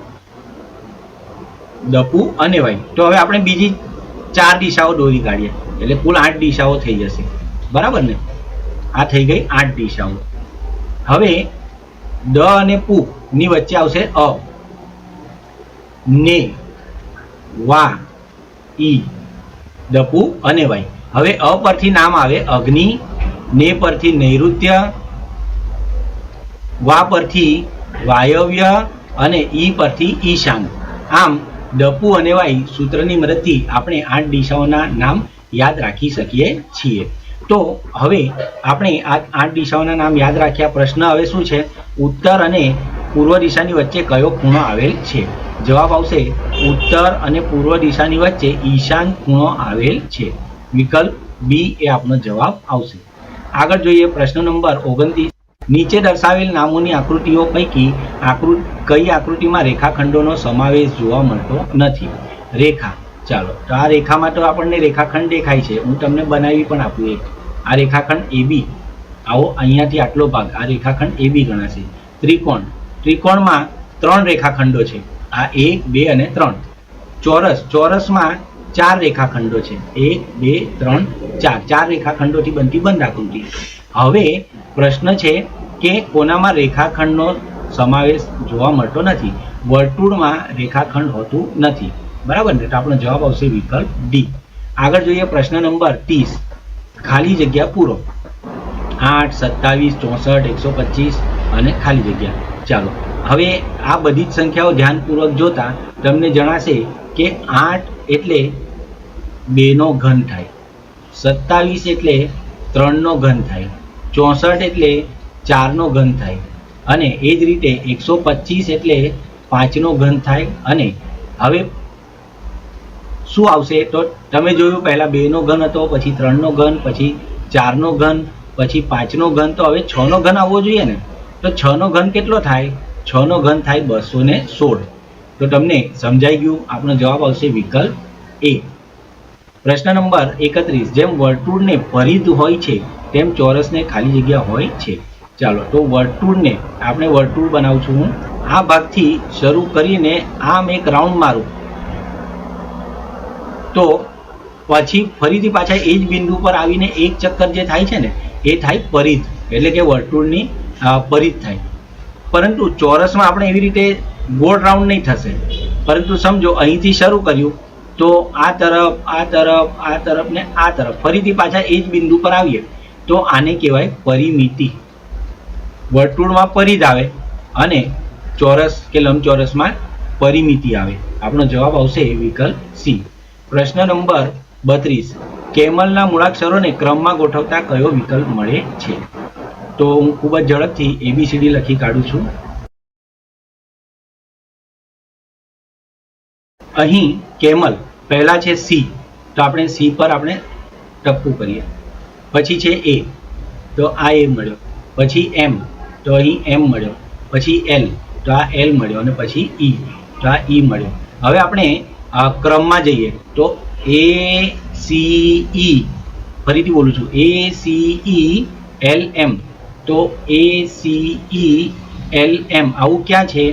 A: દપુ અને વાય. તો હવે આપણે બીજી 4 દિશાઓ દોરી કાઢીએ એટલે કુલ 8 દિશાઓ થઈ જશે. બરાબર ને? આ થઈ ગઈ 8 દિશાઓ. હવે દ અને પુ ની વચ્ચે આવશે અ, ને, વા, ઈ, દપુ અને વાય. હવે અ પરથી નામ આવે અગ્નિ, ને પરથી નૈઋત્ય, વા પરથી વાયવ્ય અને ઈ પરથી ઈશાન. આમ દપુ અને વાય સૂત્રની મદદથી આપણે 8 દિશાઓના નામ યાદ રાખી શકીએ છીએ. તો હવે આપણે આ 8 દિશાઓના નામ યાદ રાખ્યા. પ્રશ્ન હવે શું છે? ઉત્તર અને પૂર્વ દિશાની વચ્ચે કયો ખૂણો આવેલ છે? જવાબ આવશે ઉત્તર અને પૂર્વ દિશાની વચ્ચે ઈશાન ખૂણો આવેલ છે. વિકલ્પ બી એ આપણો જવાબ આવશે. આગળ જોઈએ પ્રશ્ન નંબર 29. નીચે દર્શાવેલ નામોની આકૃતિઓ પૈકી કઈ આકૃતિમાં રેખાખંડોનો સમાવેશ જોવા મળતો નથી? રેખા. ચાલો, તો આ રેખામાં તો આપણને રેખાખંડ દેખાય છે. હું તમને બનાવી પણ આપું એક. આ રેખાખંડ AB. આવો અહીંયાથી આટલો ભાગ આ રેખાખંડ AB ગણાશે. ત્રિકોણ. ત્રિકોણમાં 3 રેખાખંડો છે. આ 1, 2 અને 3. ચોરસ. ચોરસમાં 4 રેખાખંડો છે. 1, 2, 3, 4. 4 રેખાખંડોથી બનતી બંધ આકૃતિ. હવે પ્રશ્ન છે કે કોનામાં રેખાખંડનો સમાવેશ જોવા મળતો નથી? વર્તુળમાં રેખાખંડ હોતું નથી. બરાબર ને? તો આપણો જવાબ આવશે વિકલ્પ ડી. આગળ જોઈએ પ્રશ્ન નંબર 30. ખાલી જગ્યા પૂરો. 8, 27, 64, 125 અને ખાલી જગ્યા. ચાલો, હવે આ બધી જ સંખ્યાઓ ધ્યાનપૂર્વક જોતા તમને જણાશે કે 8 એટલે 2 નો ઘન થાય, 27 એટલે 3 નો ઘન થાય, 64 એટલે 4 નો ઘન થાય અને એ જ રીતે 125 એટલે 5 નો ઘન થાય. અને હવે શું આવશે? તો તમે જોયું પહેલા 2 નો ઘન હતો, પછી 3 નો ઘન, પછી 4 નો ઘન, પછી 5 નો ઘન. તો હવે 6 નો ઘન આવવો જોઈએ ને? તો 6 નો ઘન કેટલો થાય? 6 નો ઘન થાય 216. તો તમને સમજાઈ ગયું. આપણો જવાબ આવશે વિકલ્પ એ. પ્રશ્ન નંબર 31. જેમ વર્તુળને પરિધ હોય છે તેમ ચોરસને ખાલી જગ્યા હોય છે. ચાલો, તો વર્તુળને આપણે વર્તુળ બનાવું છું હું. આ ભાગથી શરૂ કરીને આમ એક રાઉન્ડ મારું તો પછી ફરીથી પાછા એ જ બિંદુ પર આવીને એક ચક્કર જે થાય છે ને એ થાય પરિધ, એટલે કે વર્તુળની પરિધ થાય. પરંતુ ચોરસમાં આપણે એવી રીતે ગોળ રાઉન્ડ નહીં થશે. પરંતુ સમજો અહીંથી શરૂ કર્યું તો આ તરફ, આ તરફ, આ તરફ ને આ તરફ, ફરીથી પાછા એ જ બિંદુ પર આવીએ તો આને કહેવાય પરિમિતિ. વર્તુળમાં પરિધ આવે અને ચોરસ કે લંબચોરસમાં પરિમિતિ આવે. આપણો જવાબ આવશે વિકલ્પ સી. પ્રશ્ન નંબર 32. કેમલના મૂળાક્ષરોને ક્રમમાં ગોઠવતા કયો વિકલ્પ મળે છે? તો હું ખૂબ જ ઝડપથી ABCD લખી કાઢું છું. અહીં કેમલ પહેલા છે C, તો આપણે C પર આપણે ટપકું કરીએ. પછી છે A, તો આ A મળ્યો. પછી M, તો અહીં M મળ્યો. પછી L, તો આ L મળ્યો. અને પછી E, તો આ E મળ્યો. હવે આપણે ક્રમમાં જઈએ તો ACE, ફરીથી બોલું છું, ACELM, તો ACELM આવું ક્યાં છે?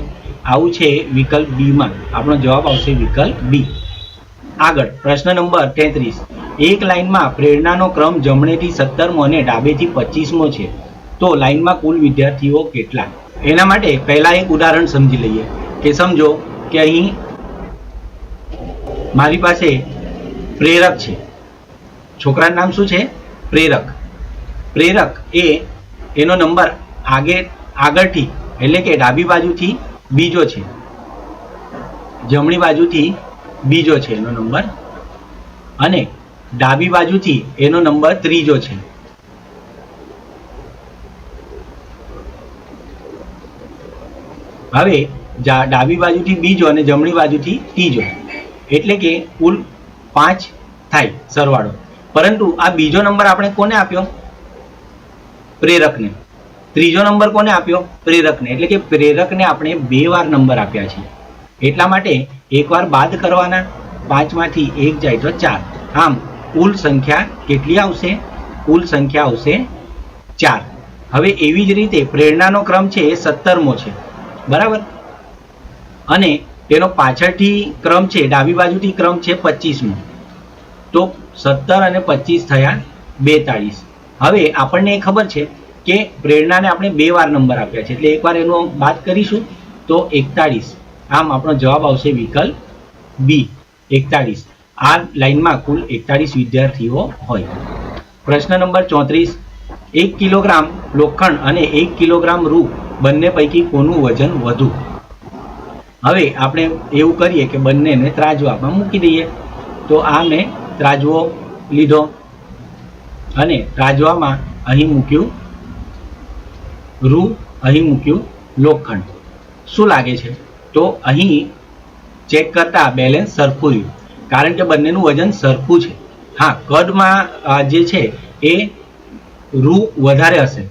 A: આવું છે વિકલ્પ બી માં. આપણો જવાબ આવશે વિકલ્પ બી. આગળ પ્રશ્ન નંબર 33. એક લાઈનમાં પ્રેરણાનો ક્રમ જમણેથી 17મો અને ડાબેથી 25મો છે, તો લાઈનમાં કુલ વિદ્યાર્થીઓ કેટલા? એના માટે પહેલા એક ઉદાહરણ સમજી લઈએ. કે સમજો કે અહીં મારી પાસે પ્રેરક છે. છોકરાનું નામ શું છે? પ્રેરક. પ્રેરક એનો નંબર આગળથી એટલે કે ડાબી બાજુથી બીજો છે, જમણી બાજુથી બીજો છે એનો નંબર, અને ડાબી બાજુથી એનો નંબર ત્રીજો છે. હવે ડાબી બાજુથી બીજો અને જમણી બાજુથી ત્રીજો, એટલે કે કુલ 5 થાય સરવાળો. પરંતુ આ બીજો નંબર આપણે કોને આપ્યો? પ્રેરકને. ત્રીજો નંબર કોને આપ્યો? પ્રેરકને. એટલે કે પ્રેરકને આપણે 2 વાર નંબર આપ્યા છે. એટલા માટે એક વાર બાદ કરવાના, 5 માંથી 1 જાય તો 4. આમ કુલ સંખ્યા કેટલી આવશે? કુલ સંખ્યા આવશે 4. હવે એવી જ રીતે પ્રેરણાનો ક્રમ છે એ 17મો છે, બરાબર? અને તેનો પાછળથી ક્રમ છે, ડાબી બાજુથી ક્રમ છે 25મો, તો 17 અને 25 થયા 42. હવે આપણને એ ખબર છે કે પ્રેરણાને આપણે 2 વાર નંબર આપ્યા છે, એટલે એકવાર એનો બાદ કરીશું તો 41. આમ આપણો જવાબ આવશે વિકલ્પ બી 41. આ લાઈનમાં કુલ 41 વિદ્યાર્થીઓ હોય. પ્રશ્ન નંબર 34. 1 કિલોગ્રામ લોખંડ અને 1 કિલોગ્રામ રૂ બંને પૈકી કોનું વજન વધુ? હવે આપણે એવું કરીએ કે બંનેને ત્રાજવામાં મૂકી દઈએ. તો આ મેં ત્રાજવો લીધો અને ત્રાજવામાં અહીં મૂક્યું રૂ, અહીં મૂક્યું લોખંડ. શું લાગે છે? તો અહીં ચેક કરતા બેલેન્સ સરખું રહ્યું, કારણ કે બંનેનું વજન સરખું છે. હા, કદમાં જે છે એ રૂ વધારે હશે,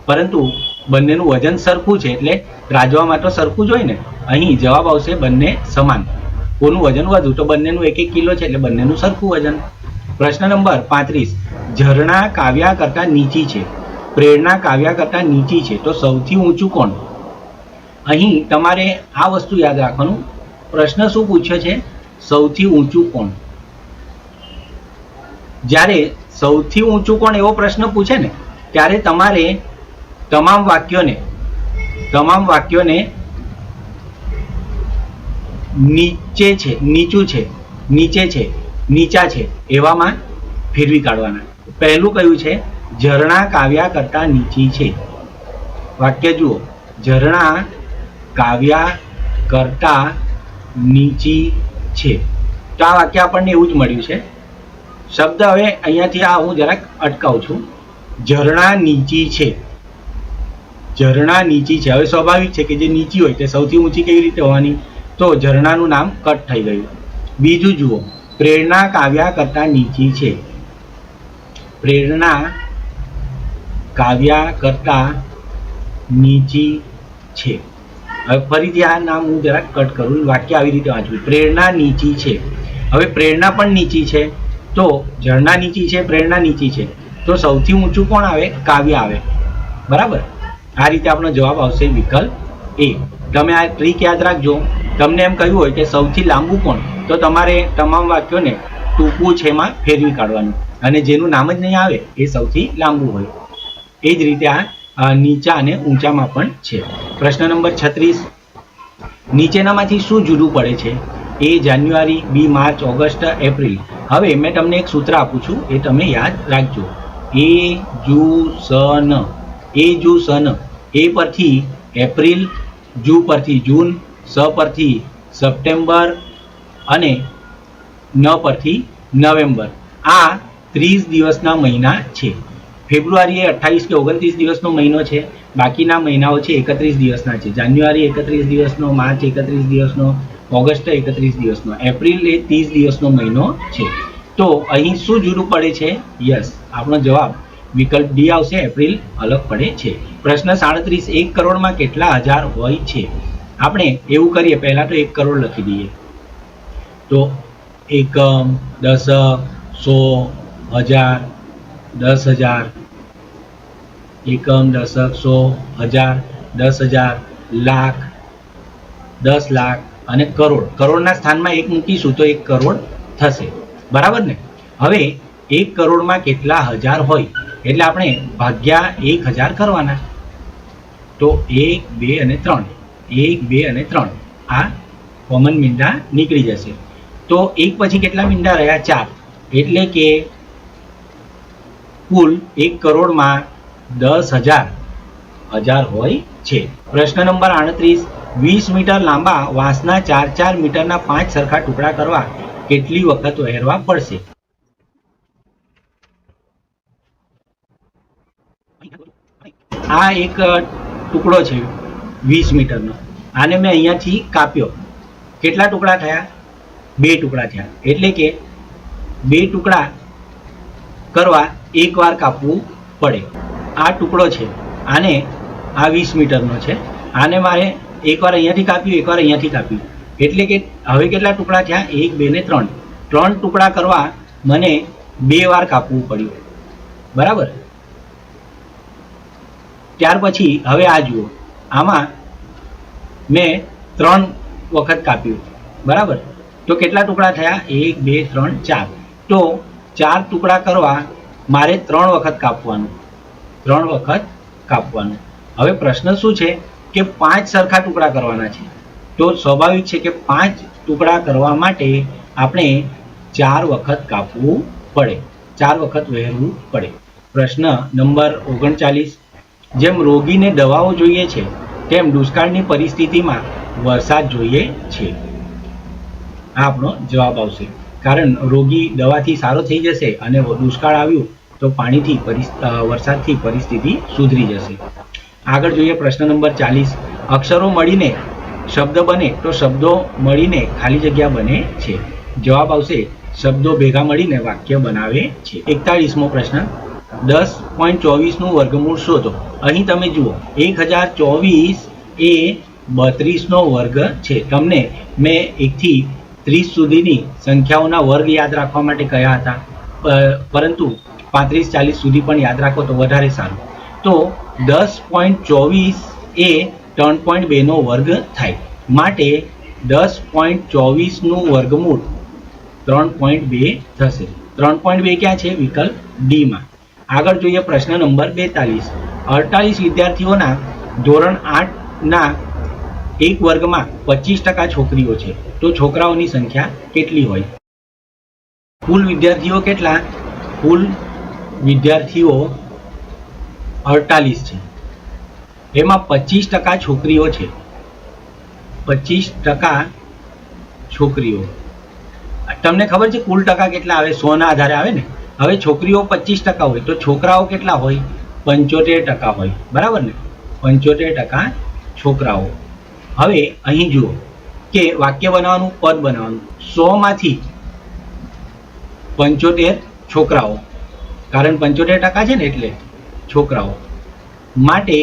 A: પરંતુ બંનેનું વજન સરખું છે એટલે ત્રાજવામાં તો સરખું જ હોય ને. અહીં જવાબ આવશે બંને સમાન. કોનું વજન વધુ? તો બંનેનું 1-1 કિલો છે એટલે બંનેનું સરખું વજન. પ્રશ્ન નંબર 35. ઝરણા કાવ્યા કરતાં નીચી છે, પ્રેરણા કાવ્યા કરતાં નીચી છે, તો સૌથી ઊંચું કોણ? અહીં તમારે આ વસ્તુ યાદ રાખવાનું. પ્રશ્ન શું પૂછ્યો છે? સૌથી ઊંચું કોણ. જ્યારે સૌથી ઊંચું કોણ એવો પ્રશ્ન પૂછે ને, ત્યારે તમારે તમામ વાક્યોને નીચે છે, નીચું છે, નીચે છે, નીચા છે એવામાં ફેરવી કાઢવાના. પહેલું કયું છે? ઝરણા કાવ્યા કરતાં નીચી છે. વાક્ય જુઓ, ઝરણા કાવ્યા કરતાં નીચી છે. તો આ વાક્ય આપણને એવું જ મળ્યું છે. શબ્દ હવે અહીંયાથી આ હું જરાક અટકાવું છું. ઝરણા નીચી છે, ઝરણા નીચી છે. હવે સ્વાભાવિક છે કે જે નીચી હોય તે સૌથી ઊંચી કેવી રીતે હોવાની? તો ઝરણાનું નામ કટ થઈ ગયું. બીજું જુઓ, પ્રેરણા કાવ્યા કરતાં નીચી છે, પ્રેરણા કાવ્યા કરતાં નીચી છે. હવે ફરીથી આ નામ હું જરાક કટ કરું, વાક્ય આવી રીતે વાંચવું. પ્રેરણા નીચી છે. હવે પ્રેરણા પણ નીચી છે, તો ઝરણા નીચી છે, પ્રેરણા નીચી છે, તો સૌથી ઊંચું કોણ આવે? કાવ્ય આવે. બરાબર. આ રીતે આપણો જવાબ આવશે વિકલ્પ એ. તમે આ ટ્રીક યાદ રાખજો. તમને એમ કહ્યું હોય કે સૌથી લાંબુ કોણ, તો તમારે તમામ વાક્યોને ટૂંકું છે માં ફેરવી કાઢવાનું, અને જેનું નામ જ નહીં આવે એ સૌથી લાંબુ હોય. એ જ રીતે આ નીચા અને ઊંચામાં પણ છે. પ્રશ્ન નંબર 36. નીચેનામાંથી શું જુદું પડે છે? એ જાન્યુઆરી, બી માર્ચ, ઓગસ્ટ, એપ્રિલ. હવે મેં તમને એક સૂત્ર આપું છું, એ તમે યાદ રાખજો. એ જુ સન, એ જુ સન. એ પરથી એપ્રિલ, જુ પરથી જૂન, સ પરથી સપ્ટેમ્બર અને ન પરથી નવેમ્બર. આ 30 દિવસના મહિના છે. ફેબ્રુઆરી એ 28 કે 29 દિવસનો મહિનો છે. બાકીના મહિનાઓ છે 31 દિવસના છે. જાન્યુઆરી 31 દિવસનો, માર્ચ 31 દિવસનો, ઓગસ્ટ 31 દિવસનો, એપ્રિલ એ 30 દિવસનો મહિનો છે. તો અહીં શું જુદું પડે છે? યસ, આપણો જવાબ વિકલ્પ ડી આવશે. એપ્રિલ અલગ પડે છે. પ્રશ્ન 37. 1 કરોડમાં કેટલા હજાર હોય છે? આપણે એવું કરીએ, પહેલા તો 1 કરોડ લખી દઈએ. તો 1, 10, 100, 1000, 10,000, 1, 10, 100, 1000, 10,000, લાખ, 10 લાખ અને કરોડ. કરોડના સ્થાનમાં 1 મૂકીશું તો 1 કરોડ થશે. બરાબર ને? હવે 1 કરોડમાં કેટલા હજાર હોય એટલે આપણે ભાગ્યા 1000 કરવાના. તો 1, 2 અને 3, 1, 2 અને 3 આ કોમન મીંડા નીકળી જશે. તો 1 પછી કેટલા મીંડા રહ્યા? 4. એટલે કે કુલ 1 કરોડમાં 10,000 હોય છે. પ્રશ્ન નંબર 38. 20 મીટર લાંબા વાંસના 4 મીટરના 5 સરખા ટુકડા કરવા કેટલી વખત વહેરવા પડશે? આ એક ટુકડો છે 20 મીટરનો. આને મેં અહીંયાથી કાપ્યો. કેટલા ટુકડા થયા? 2 ટુકડા થયા. એટલે કે 2 ટુકડા કરવા એક વાર કાપવું પડે. આ ટુકડો છે, આને આ 20 મીટરનો છે. આને મારે એકવાર અહીંયાથી કાપ્યું, એકવાર અહીંયાથી કાપ્યું. એટલે કે હવે કેટલા ટુકડા થયા? 1, 2 ને 3. 3 ટુકડા કરવા મને 2 વાર કાપવું પડ્યું. બરાબર. ત્યાર પછી હવે આ જુઓ, આમાં મેં 3 વખત કાપ્યું, બરાબર? તો કેટલા ટુકડા થયા? 1 2 3 4. તો 4 ટુકડા કરવા મારે 3 વખત કાપવાનું, 3 વખત કાપવાનું. હવે પ્રશ્ન શું છે કે 5 સરખા ટુકડા કરવાના છે. તો સ્વાભાવિક છે કે 5 ટુકડા કરવા માટે આપણે 4 વખત કાપવું પડે, 4 વખત વહેરવું પડે. પ્રશ્ન નંબર 39. જેમ રોગીને દવાઓ જોઈએ છે તેમ દુષ્કાળની પરિસ્થિતિમાં વરસાદ જોઈએ છે. આ આપણો જવાબ આવશે. કારણ રોગી દવાથી સારો થઈ જશે અને દુષ્કાળ આવ્યું તો પાણીથી વરસાદથી પરિસ્થિતિ સુધરી જશે. આગળ જોઈએ પ્રશ્ન નંબર 40. અક્ષરો મળીને શબ્દ બને તો શબ્દો મળીને ખાલી જગ્યા બને છે. જવાબ આવશે શબ્દો ભેગા મળીને વાક્ય બનાવે છે. 41મો પ્રશ્ન. 10.24 નું વર્ગમૂળ શોધો. અહીં તમે જુઓ 1024 એ 32 નો વર્ગ છે. તમને મેં 1 થી 30 સુધીની સંખ્યાઓના વર્ગ યાદ રાખવા માટે કહ્યા હતા, પરંતુ 35-40 સુધી પણ યાદ રાખો તો વધારે સારું. તો 10.24 એ 3.2 નો વર્ગ થાય, માટે 10.24 નું વર્ગમૂળ 3.2 થશે. 3.2 ક્યાં છે? વિકલ્પ ડી માં. આગળ જોઈએ પ્રશ્ન નંબર 42. 48 વિદ્યાર્થીઓના ધોરણ 8 ના એક વર્ગમાં 25% છોકરીઓ છે, તો છોકરાઓની સંખ્યા કેટલી હોય? કુલ વિદ્યાર્થીઓ કેટલા? કુલ વિદ્યાર્થીઓ 48 છે, એમાં 25% છોકરીઓ છે. 25% છોકરીઓ. તમને ખબર છે કુલ ટકા કેટલા આવે? 100 ના આધારે આવે ને. હવે છોકરીઓ 25% હોય તો છોકરાઓ કેટલા હોય? 75% હોય, બરાબર ને? 75% છોકરાઓ. હવે અહીં જુઓ કે વાક્ય બનાવવાનું, પદ બનાવવાનું. 100 માંથી 75 છોકરાઓ, કારણ 75% છે ને એટલે છોકરાઓ. માટે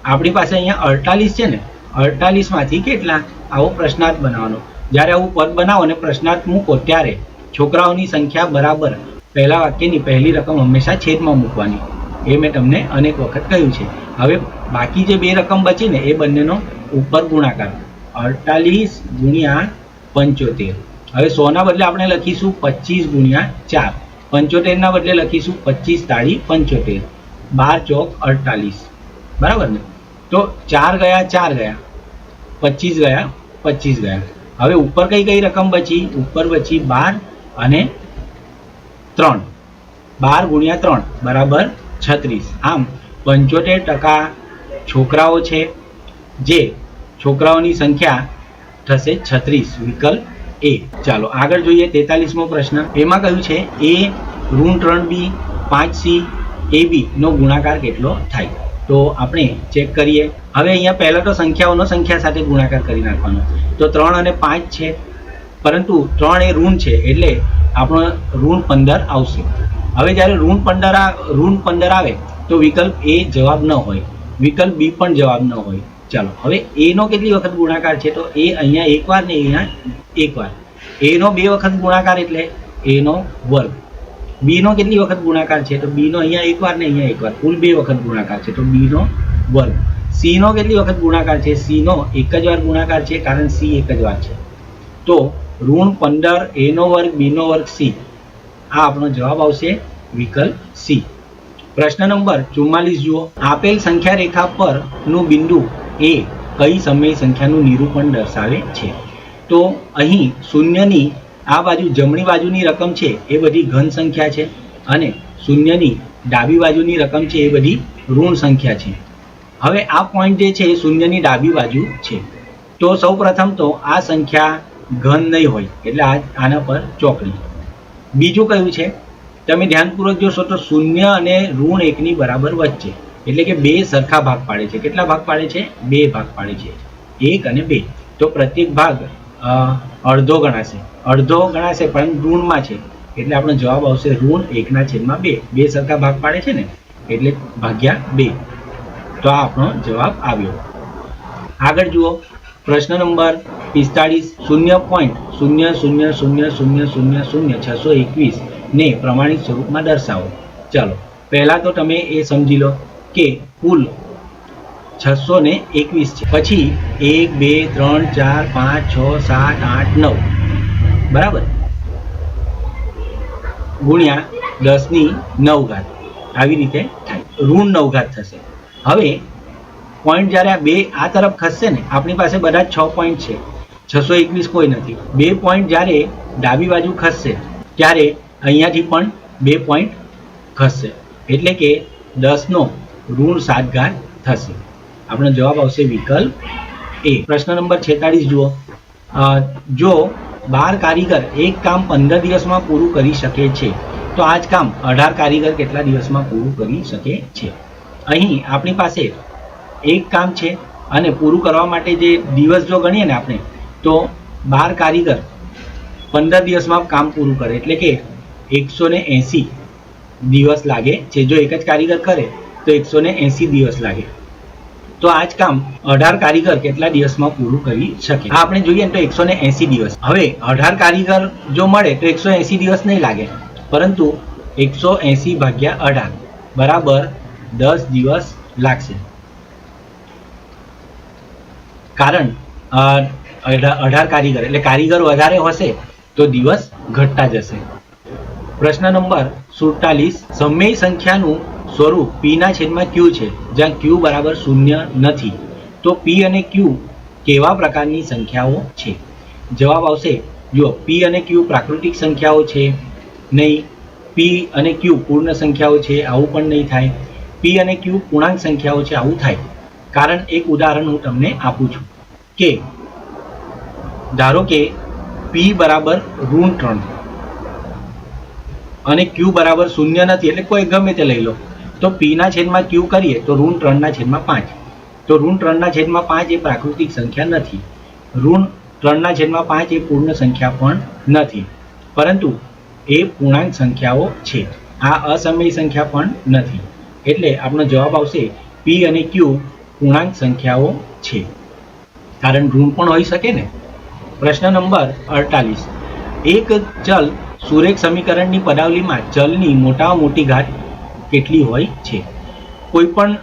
A: આપણી પાસે અહીંયા 48 છે ને, 48 માંથી કેટલા? આવો પ્રશ્નાર્થ બનાવવાનો. જ્યારે આવું પદ બનાવો અને પ્રશ્નાર્થ મૂકો ત્યારે છોકરાઓની સંખ્યા બરાબર પહેલા વાક્યની પહેલી રકમ હંમેશા છેદમાં મૂકવાની. એ મેં તમને અનેક વખત કહ્યું છે. હવે બાકી જે 2 રકમ બચી ને એ બંનેનો ઉપર ગુણાકાર. 48 ગુણ્યા 75. હવે 100 ના બદલે આપણે લખીશું 25 ગુણ્યા 4. 75 ના બદલે લખીશું 25 તાળી 75. 12 ચોક 48, બરાબર ને? તો 4 ગયા 4 ગયા, 25 ગયા 25 ગયા. હવે ઉપર કઈ કઈ રકમ બચી? ઉપર બચી 12 અને 3. 12 ગુણ્યા 3 બરાબર 36. આમ 75% છોકરાઓ છે, જે છોકરાઓની સંખ્યા થશે 36. વિકલ્પ એ. ચાલો આગળ જોઈએ 43મો પ્રશ્ન. એમાં કહ્યું છે a ઋણ 3b 5c ab નો ગુણાકાર કેટલો થાય? તો આપણે ચેક કરીએ. હવે અહીંયા પહેલા તો સંખ્યાઓનો સંખ્યા સાથે ગુણાકાર કરી નાખવાનો. તો 3 અને 5 છે, પરંતુ 3 એ ઋણ છે એટલે આપણો ઋણ 15 આવશે. હવે જ્યારે ઋણ 15 આવે તો વિકલ્પ એ જવાબ ન હોય, વિકલ્પ બી પણ જવાબ ન હોય. ચાલો હવે એ નો કેટલી વખત ગુણાકાર છે? તો એ અહીંયા એકવાર ને અહીંયા એકવાર. એ નો 2 વખત ગુણાકાર એટલે એ નો વર્ગ. બી નો કેટલી વખત ગુણાકાર છે? તો બી નો અહીંયા એકવાર ને અહીંયા એકવાર, કુલ 2 વખત ગુણાકાર છે, તો બી નો વર્ગ. સી નો કેટલી વખત ગુણાકાર છે? સી નો એક જ વાર ગુણાકાર છે, કારણ સી એક જ વાર છે. તો ઋણ 15 એ નો વર્ગ બી નો વર્ગ સી. આ આપણો જવાબ આવશે વિકલ્પ સી. પ્રશ્ન નંબર 44 જુઓ. આપેલ સંખ્યા રેખા પર નું બિંદુ એ કઈ સમય સંખ્યાનું નિરૂપણ દર્શાવે છે? તો અહીં શૂન્યની આ બાજુ જમણી બાજુની રકમ છે એ બધી ઘન સંખ્યા છે, અને શૂન્યની ડાબી બાજુની રકમ છે એ બધી ઋણ સંખ્યા છે. હવે આ પોઈન્ટ જે છે એ શૂન્યની ડાબી બાજુ છે. તો સૌ પ્રથમ તો આ સંખ્યા ઘન નહીં હોય એટલે આના પર ચોકડી. બીજું કયું છે? તમે ધ્યાનપૂર્વક જોશો તો શૂન્ય અને ઋણ 1 ની બરાબર વચ્ચે, એટલે કે 2 સરખા ભાગ પાડે છે. કેટલા ભાગ પાડે છે? 2 ભાગ પાડે છે, 1 અને 2. તો પ્રત્યેક ભાગ અડધો ગણાશે, પણ ઋણમાં છે એટલે આપણો જવાબ આવશે ઋણ 1/2. 2 સરખા ભાગ પાડે છે ને એટલે ભાગ્યા 2. તો આ આપણો જવાબ આવ્યો. આગળ જુઓ પ્રશ્ન નંબર 45. 0.0000000621 ને પ્રમાણિત સ્વરૂપમાં દર્શાવો. ચાલો પહેલા તો તમે એ સમજી લો કે કુલ 621 છે. પછી 1 2 3 4 5 6 7 8 9 બરાબર ગુણ્યા 10⁹ આવી રીતે થાય, ઋણ 9 થશે. હવે પોઈન્ટ જ્યારે આ બે આ તરફ ખસશે ને, આપણી પાસે બધા 6 પોઈન્ટ છે, 621 કોઈ નથી. 2 પોઈન્ટ જ્યારે ડાબી બાજુ ખસશે ત્યારે અહીંયાથી પણ 2 પોઈન્ટ ખસશે, એટલે કે 10⁻⁷ થશે. આપણો જવાબ આવશે વિકલ્પ એ. પ્રશ્ન નંબર 46 જુઓ. જો 12 કારીગર એક કામ 15 દિવસમાં પૂરું કરી શકે છે, તો આ જ કામ 18 કારીગર કેટલા દિવસમાં પૂરું કરી શકે છે? અહીં આપણી પાસે એક કામ છે અને પૂરું કરવા માટે જે દિવસ જો ગણીએ ને આપણે, તો 12 કારીગર 15 દિવસમાં કામ પૂરું કરે, એટલે કે 180 દિવસ લાગે છે. જો એક જ કારીગર કરે તો 180 દિવસ લાગે. તો આ જ કામ 18 કારીગર કેટલા દિવસમાં પૂરું કરી શકે? આ આપણે જોઈએ ને તો 180 દિવસ. હવે 18 કારીગર જો મળે તો 180 દિવસ નહીં લાગે, પરંતુ 180 ભાગ્યા 18 બરાબર 10 દિવસ લાગશે. કારણ 18 કારીગર એટલે કારીગર વધારે હશે તો દિવસ ઘટતા જશે. પ્રશ્ન નંબર 47. સમય સંખ્યાનું સ્વરૂપ p ના છેદમાં q છે, જ્યાં q બરાબર 0 નથી, તો p અને q કેવા પ્રકારની સંખ્યાઓ છે? જવાબ આવશે, જો p અને q પ્રાકૃતિક સંખ્યાઓ છે નહીં, p અને q પૂર્ણ સંખ્યાઓ છે આવું પણ નહીં થાય, p અને q પૂર્ણાંક સંખ્યાઓ છે આવું થાય. કારણ એક ઉદાહરણ હું તમને આપું છું કે ધારો કે p બરાબર -3 અને q બરાબર 0 નથી, એટલે કોઈ ગમે તે લઈ લો, તો p ના છેદમાં q કરીએ તો -3 ના છેદમાં 5. તો -3 ના છેદમાં 5 એ પ્રાકૃતિક સંખ્યા નથી, -3 ના છેદમાં 5 એ પૂર્ણ સંખ્યા પણ નથી, પરંતુ એ પૂર્ણાંક સંખ્યાઓ છે. આ અસમય સંખ્યા પણ નથી, એટલે આપણો જવાબ આવશે p અને q પૂર્ણાંક સંખ્યાઓ છે, કારણ ઋણ પણ હોઈ શકે ને. પ્રશ્ન નંબર 48. એક ચલ સુરેખ સમીકરણની પદાવલીમાં ચલની મોટામાં મોટી ઘાત કેટલી હોય છે? કોઈ પણ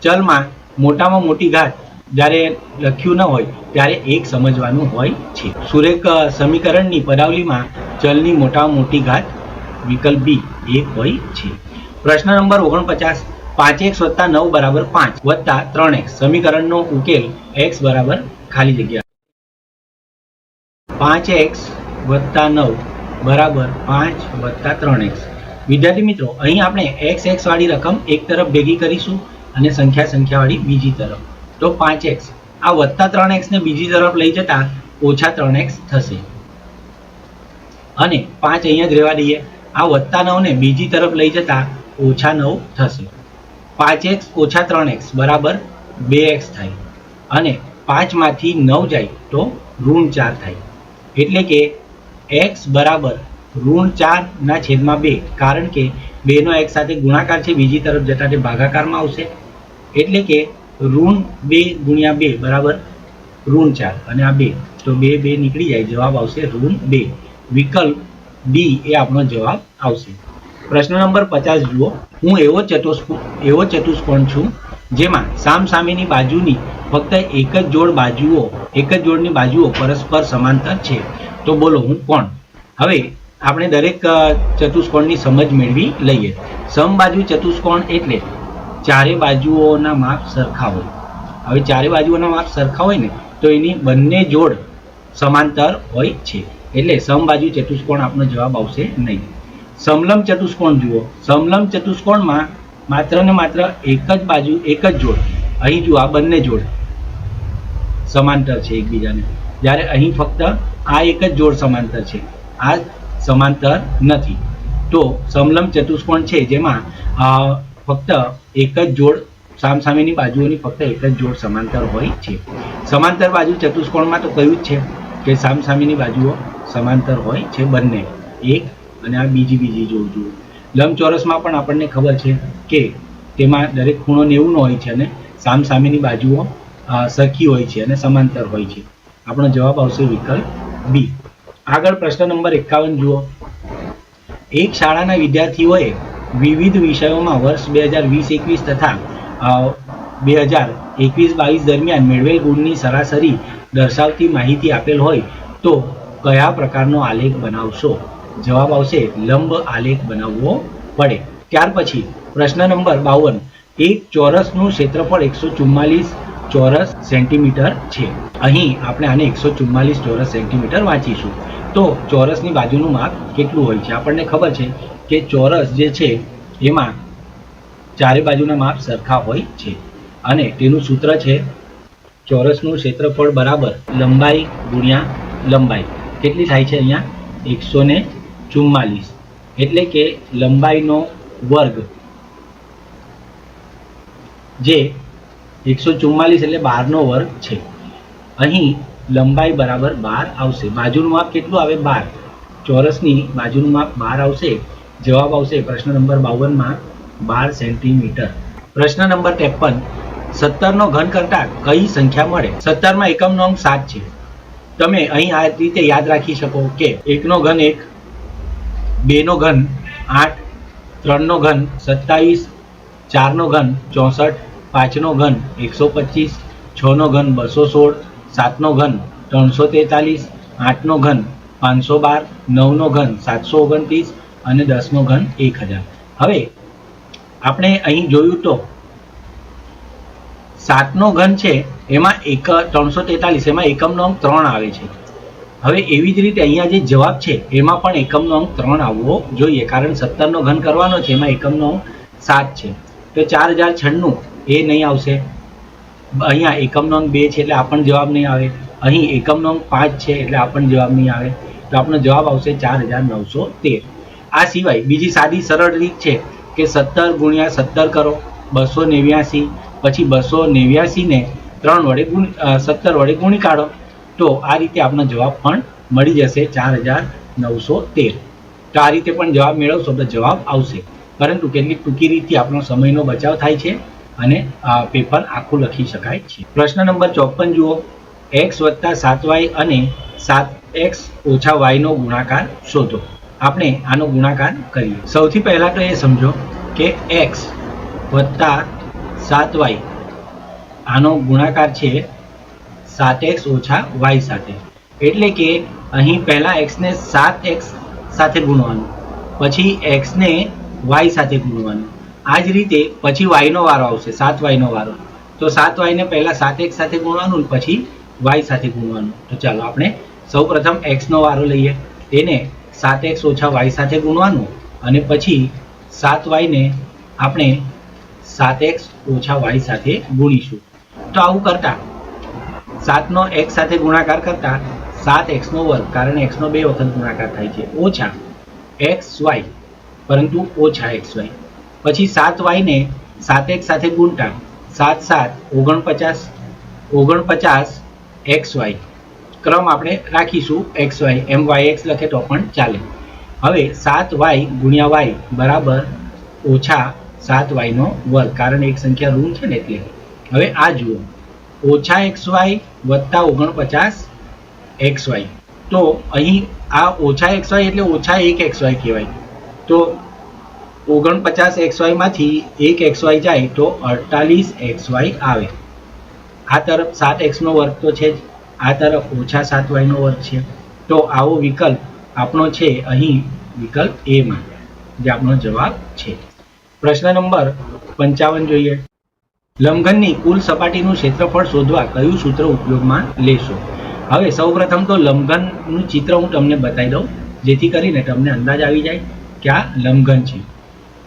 A: ચલમાં મોટામાં મોટી ઘાત જ્યારે લખ્યું ન હોય ત્યારે 1 સમજવાનું હોય છે. સુરેખ સમીકરણની પદાવલીમાં ચલની મોટામાં મોટી ઘાત વિકલ્પ બી 1 હોય છે. પ્રશ્ન નંબર 49. 5x + 9 = 5 + 3x સમીકરણનો ઉકેલ x બરાબર ખાલી જગ્યા 5x + 9 બરાબર 5 + 3x. વિદ્યાર્થી મિત્રો, અહીં આપણે x વાળી રકમ એક તરફ ભેગી કરીશું અને સંખ્યા વાળી બીજી તરફ, તો 5x આ +3x ને બીજી તરફ લઈ જતા -3x થશે, અને 5 અહીંયા જ રહેવા દઈએ. આ +9 ને બીજી તરફ લઈ જતા -9 થશે. 5x - 3x બરાબર 2x થાય, અને 5 માંથી 9 જાય તો -4 થાય, એટલે કે x બરાબર -4/2, કારણ કે 2 નો x સાથે ગુણાકાર છે, બીજી તરફ જતા તે ભાગાકારમાં આવશે, એટલે કે -2 × 2 બરાબર -4, અને આ 2 તો 2 નીકળી જાય, જવાબ આવશે -2. વિકલ્પ ડી એ આપણો જવાબ આવશે. પ્રશ્ન નંબર 50 જુઓ. હું એવો ચતુષ્કોણ છું જેમાં સામસામેની બાજુની ફક્ત એક જ જોડની બાજુઓ પરસ્પર સમાંતર છે, તો બોલો હું કોણ? હવે આપણે દરેક ચતુષ્કોણની સમજ મેળવી લઈએ. સમબાજુ ચતુષ્કોણ એટલે ચારે બાજુઓના માપ સરખા હોય. હવે ચારે બાજુઓના માપ સરખા હોય ને તો એની બંને જોડ સમાંતર હોય છે, એટલે સમબાજુ ચતુષ્કોણ આપણો જવાબ આવશે નહીં. સમલંબ ચતુષ્કોણ જુઓ. સમલંબ ચતુષ્કોણમાં માત્ર ને માત્ર એક જ જોડ, અહીં જુઓ આ બંને જોડ સમાંતર છે એકબીજાને, જ્યારે અહીં ફક્ત આ એક જ જોડ સમાંતર છે, આ સમાંતર નથી. તો સમલંબ ચતુષ્કોણ છે જેમાં ફક્ત એક જ જોડ સામસામેની બાજુઓની ફક્ત એક જ જોડ સમાંતર હોય છે. સમાંતર બાજુ ચતુષ્કોણમાં તો કહ્યું જ છે કે સામસામેની બાજુઓ સમાંતર હોય છે બંને, એક અને આ બીજી જોડ જુઓ. લંબચોરસમાં પણ આપણને ખબર છે કે તેમાં દરેક ખૂણો 90 હોય છે અને સામસામેની બાજુઓ સરખી હોય છે અને સમાંતર હોય છે. આપણો જવાબ આવશે વિકલ્પ બી. આગળ પ્રશ્ન નંબર 51 જુઓ. એક શાળાના વિદ્યાર્થીઓએ વિવિધ વિષયોમાં વર્ષ 2020-21 તથા 2021-22 દરમિયાન મેળવેલ ગુણની સરાસરી દર્શાવતી માહિતી આપેલ હોય તો કયા પ્રકારનો આલેખ બનાવશો? જવાબ આવશે લંબ આલેખ બનાવવો પડે. ત્યાર પછી પ્રશ્ન નંબર 52, એક ચોરસનું ક્ષેત્રફળ 144 ચોરસ સેન્ટીમીટર છે. અહીં આપણે આને 144 ચોરસ સેન્ટીમીટર વાંચીશું. તો ચોરસની બાજુનું માપ કેટલું હોય છે? આપણને ખબર છે કે ચોરસ જે છે એમાં ચારે બાજુના માપ સરખા હોય છે અને તેનું સૂત્ર છે ચોરસનું ક્ષેત્રફળ બરાબર લંબાઈ ગુણ્યા લંબાઈ. કેટલી થાય છે અહીંયા? 144. એટલે કે લંબાઈનો વર્ગ જે 144 એટલે 12નો વર્ગ છે. અહીં લંબાઈ બરાબર 12 આવશે. બાજુનું માપ કેટલું આવે? 12. ચોરસની બાજુનું માપ 12 આવશે. જવાબ આવશે પ્રશ્ન નંબર 52માં 12 સેન્ટીમીટર. પ્રશ્ન નંબર 53, 17નો ઘન કરતા કઈ સંખ્યા મળે? 17માં એકમનો અંક 7 છે. તમે અહીં આ રીતે યાદ રાખી શકો કે 1નો ઘન 1, 2નો ઘન 8, 3નો ઘન 27, 4નો ઘન 64, 5નો ઘન 125, 6નો ઘન 216, 7નો ઘન 343, 8નો ઘન 512, 9નો ઘન 729 અને 10નો ઘન 1000. હવે આપણે અહીં જોયું તો 7નો ઘન છે એમાં 343, એમાં એકમનો અંક 3 આવે છે. હવે એવી જ રીતે અહીંયા જે જવાબ છે એમાં પણ એકમનો અંક 3 આવવો જોઈએ, કારણ 17નો ઘન કરવાનો છે, એમાં એકમનો અંક 7 છે. તો 4096 એ નહીં આવશે. અહીંયા એકમનો અંક 2 છે એટલે આ પણ જવાબ નહીં આવે. અહીં એકમનો અંક 5 છે એટલે આ પણ જવાબ નહીં આવે. તો આપણો જવાબ આવશે 4913. આ સિવાય બીજી સાદી સરળ રીત છે કે 17 ગુણ્યા 17 કરો, 289, પછી 289 ને 17 વડે ગુણી કાઢો. તો આ રીતે આપણો જવાબ પણ મળી જશે 4913. તો આ રીતે પણ જવાબ મેળવશો તો જવાબ આવશે. પરંતુ કેટલીક ટૂંકી રીતથી આપણો સમયનો બચાવ થાય છે અને પેપર આખું લખી શકાય છે. પ્રશ્ન નંબર 54 જુઓ. x + 7y અને 7x - y નો ગુણાકાર શોધો. આપણે આનો ગુણાકાર કરીએ. સૌથી પહેલા તો એ સમજો કે x + 7y આનો ગુણાકાર છે 7x - y સાથે. એટલે કે અહીં પહેલા x ને 7x સાથે ગુણવાનું, પછી x ને y સાથે ગુણવાનું. આ જ રીતે પછી y નો વારો આવશે, 7y નો વારો. તો 7y ને પહેલા 7x સાથે ગુણવાનું, પછી y સાથે ગુણવાનું. તો ચાલો આપણે સૌપ્રથમ x નો વારો લઈએ. તેને 7x - y સાથે ગુણવાનું અને પછી 7y ને આપણે 7x - y સાથે ગુણીશું. તો આવું કરતા 7 નો x સાથે ગુણાકાર કરતા 7x નો વર્ગ, કારણ x નો 2 વખત ગુણાકાર થાય છે, ઓછા xy, પરંતુ ઓછા xy. પછી 7y ને 7x સાથે ગુણતા 7 7 49 xy. ક્રમ આપણે રાખીશું xy, એમ yx લખે તો પણ ચાલે. હવે 7y ગુણ્યા y બરાબર ઓછા 7y નો વર્ગ, કારણ એક સંખ્યા ઋણ છે ને એટલે. હવે આ જુઓ, ઓછા xy વત્તા 49 xy. તો અહીં આ ઓછા xy એટલે ઓછા 1 xy કહેવાય. તો 49 xy માંથી 1 xy જાય તો 48 xy આવે. આ તરફ 7x નો વર્ગ તો છે જ, આ તરફ ઓછા 7y નો વર્ગ છે. તો આવો વિકલ્પ આપણો છે અહીં વિકલ્પ A માં, જે આપણો જવાબ છે. પ્રશ્ન નંબર 55 જોઈએ. લંબઘનની કુલ સપાટીનું ક્ષેત્રફળ શોધવા કયું સૂત્ર ઉપયોગમાં લેશો? હવે સૌપ્રથમ તો લંબઘનનું ચિત્ર હું તમને બતાવી દઉં, જેથી કરીને તમને અંદાજ આવી જાય કે આ લંબઘન છે.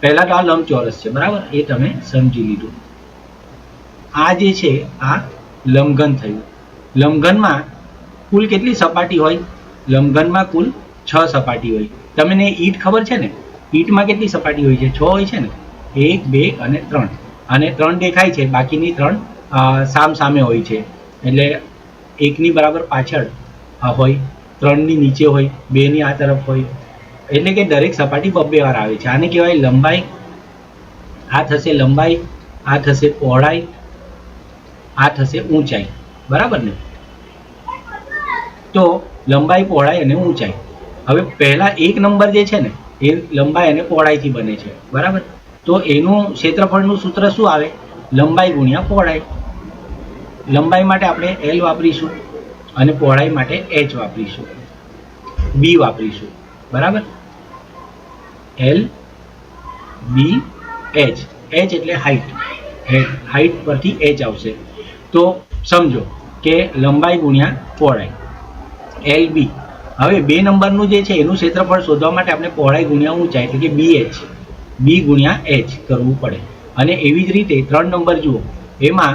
A: પહેલા તો આ લંબચોરસ છે, બરાબર, એ તમે સમજી લીધું. આ જે છે આ લંબઘન થયું. લંબઘનમાં કુલ કેટલી સપાટી હોય? લંબઘનમાં કુલ 6 સપાટી હોય. તમને ઈંટ ખબર છે ને, ઈંટમાં કેટલી સપાટી હોય છે? 6 હોય છે ને, 1 2 અને 3. અને 3 દેખાય છે, બાકીની 3 સામે હોય છે. એટલે 1ની બરાબર પાછળ હોય, 3ની નીચે હોય, 2ની આ તરફ હોય. એટલે કે દરેક સપાટી 2 વાર આવે છે. આને કહેવાય લંબાઈ. આ થશે લંબાઈ, આ થશે પહોળાઈ, આ થશે ઊંચાઈ, બરાબર ને? તો લંબાઈ, પહોળાઈ અને ઊંચાઈ. હવે પહેલા 1 નંબર જે છે ને એ લંબાઈ અને પહોળાઈથી બને છે, બરાબર. તો એનું ક્ષેત્રફળનું સૂત્ર શું આવે? લંબાઈ ગુણ્યા પહોળાઈ. લંબાઈ માટે આપણે L વાપરીશું અને પહોળાઈ માટે H વાપરીશું, B વાપરીશું. બરાબર, L B H. H એટલે હાઈટ, હાઈટ પરથી H આવશે. તો સમજો કે લંબાઈ ગુણ્યા પહોળાઈ LB. હવે 2 નંબરનું જે છે એનું ક્ષેત્રફળ શોધવા માટે આપણે પહોળાઈ ગુણ્યા ઊંચાઈ એટલે કે BH, B ગુણ્યા H કરવું પડે. અને એવી જ રીતે 3 નંબર જુઓ, એમાં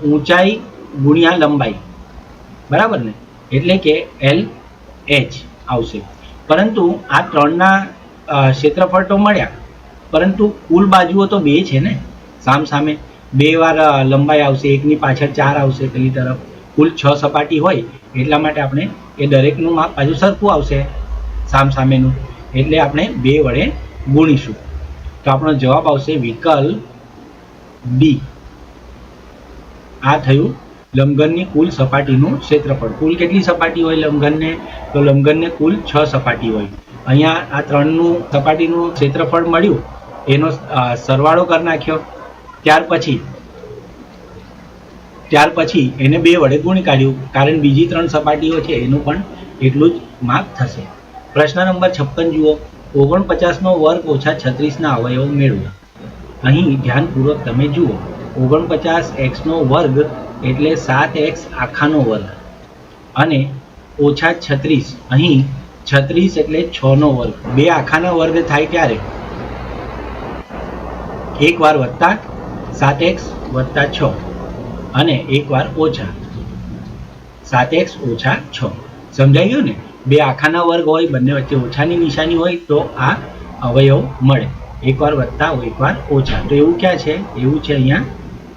A: ઊંચાઈ ગુણ્યા લંબાઈ, બરાબર ને, એટલે કે LH આવશે. પરંતુ આ 3ના ક્ષેત્રફળ તો મળ્યા, પરંતુ કુલ બાજુઓ તો 2 છે ને, સામસામે 2 વાર લંબાઈ આવશે, એકની પાછળ 4 આવશે પેલી તરફ. કુલ 6 સપાટી હોય એટલા માટે આપણે એ દરેકનું માપ બાજુ સરખું આવશે સામસામેનું, એટલે આપણે 2 વડે ગુણીશું. તો આપણો જવાબ આવશે વિકલ્પ D. આ થયું લંબઘનની કુલ સપાટીનું ક્ષેત્રફળ. કુલ કેટલી સપાટી હોય લંબઘનને? તો લંબઘનને કુલ 6 સપાટી હોય. અહીંયા આ 3નું સપાટીનું ક્ષેત્રફળ મળ્યું, એનો સરવાળો કરી નાખ્યો, ત્યાર પછી એને 2 વડે ગુણી કાઢ્યું, કારણ બીજી 3 સપાટીઓ છે એનું પણ એટલું જ માપ થશે. પ્રશ્ન નંબર 56 જુઓ. 49નો વર્ગ ઓછા 36ના અવયવો મેળવો. અહીં ધ્યાનપૂર્વક તમે જુઓ, 49x નો વર્ગ એટલે 7x આખાનો વર્ગ અને ઓછા 36, અહીં 36 એટલે 6 નો વર્ગ. 2 આખાના વર્ગ થાય ત્યારે એક વાર વત્તા 7x વત્તા 6 અને એક વાર ઓછા 7x ઓછા 6. સમજાઈ ગયું ને? 2 આખાના વર્ગ હોય, બંને વચ્ચે ઓછાની નિશાની હોય તો આ અવયવ મળે. એક વાર વત્તા, એક વાર ઓછા. તો એવું ક્યાં છે? એવું છે અહીંયા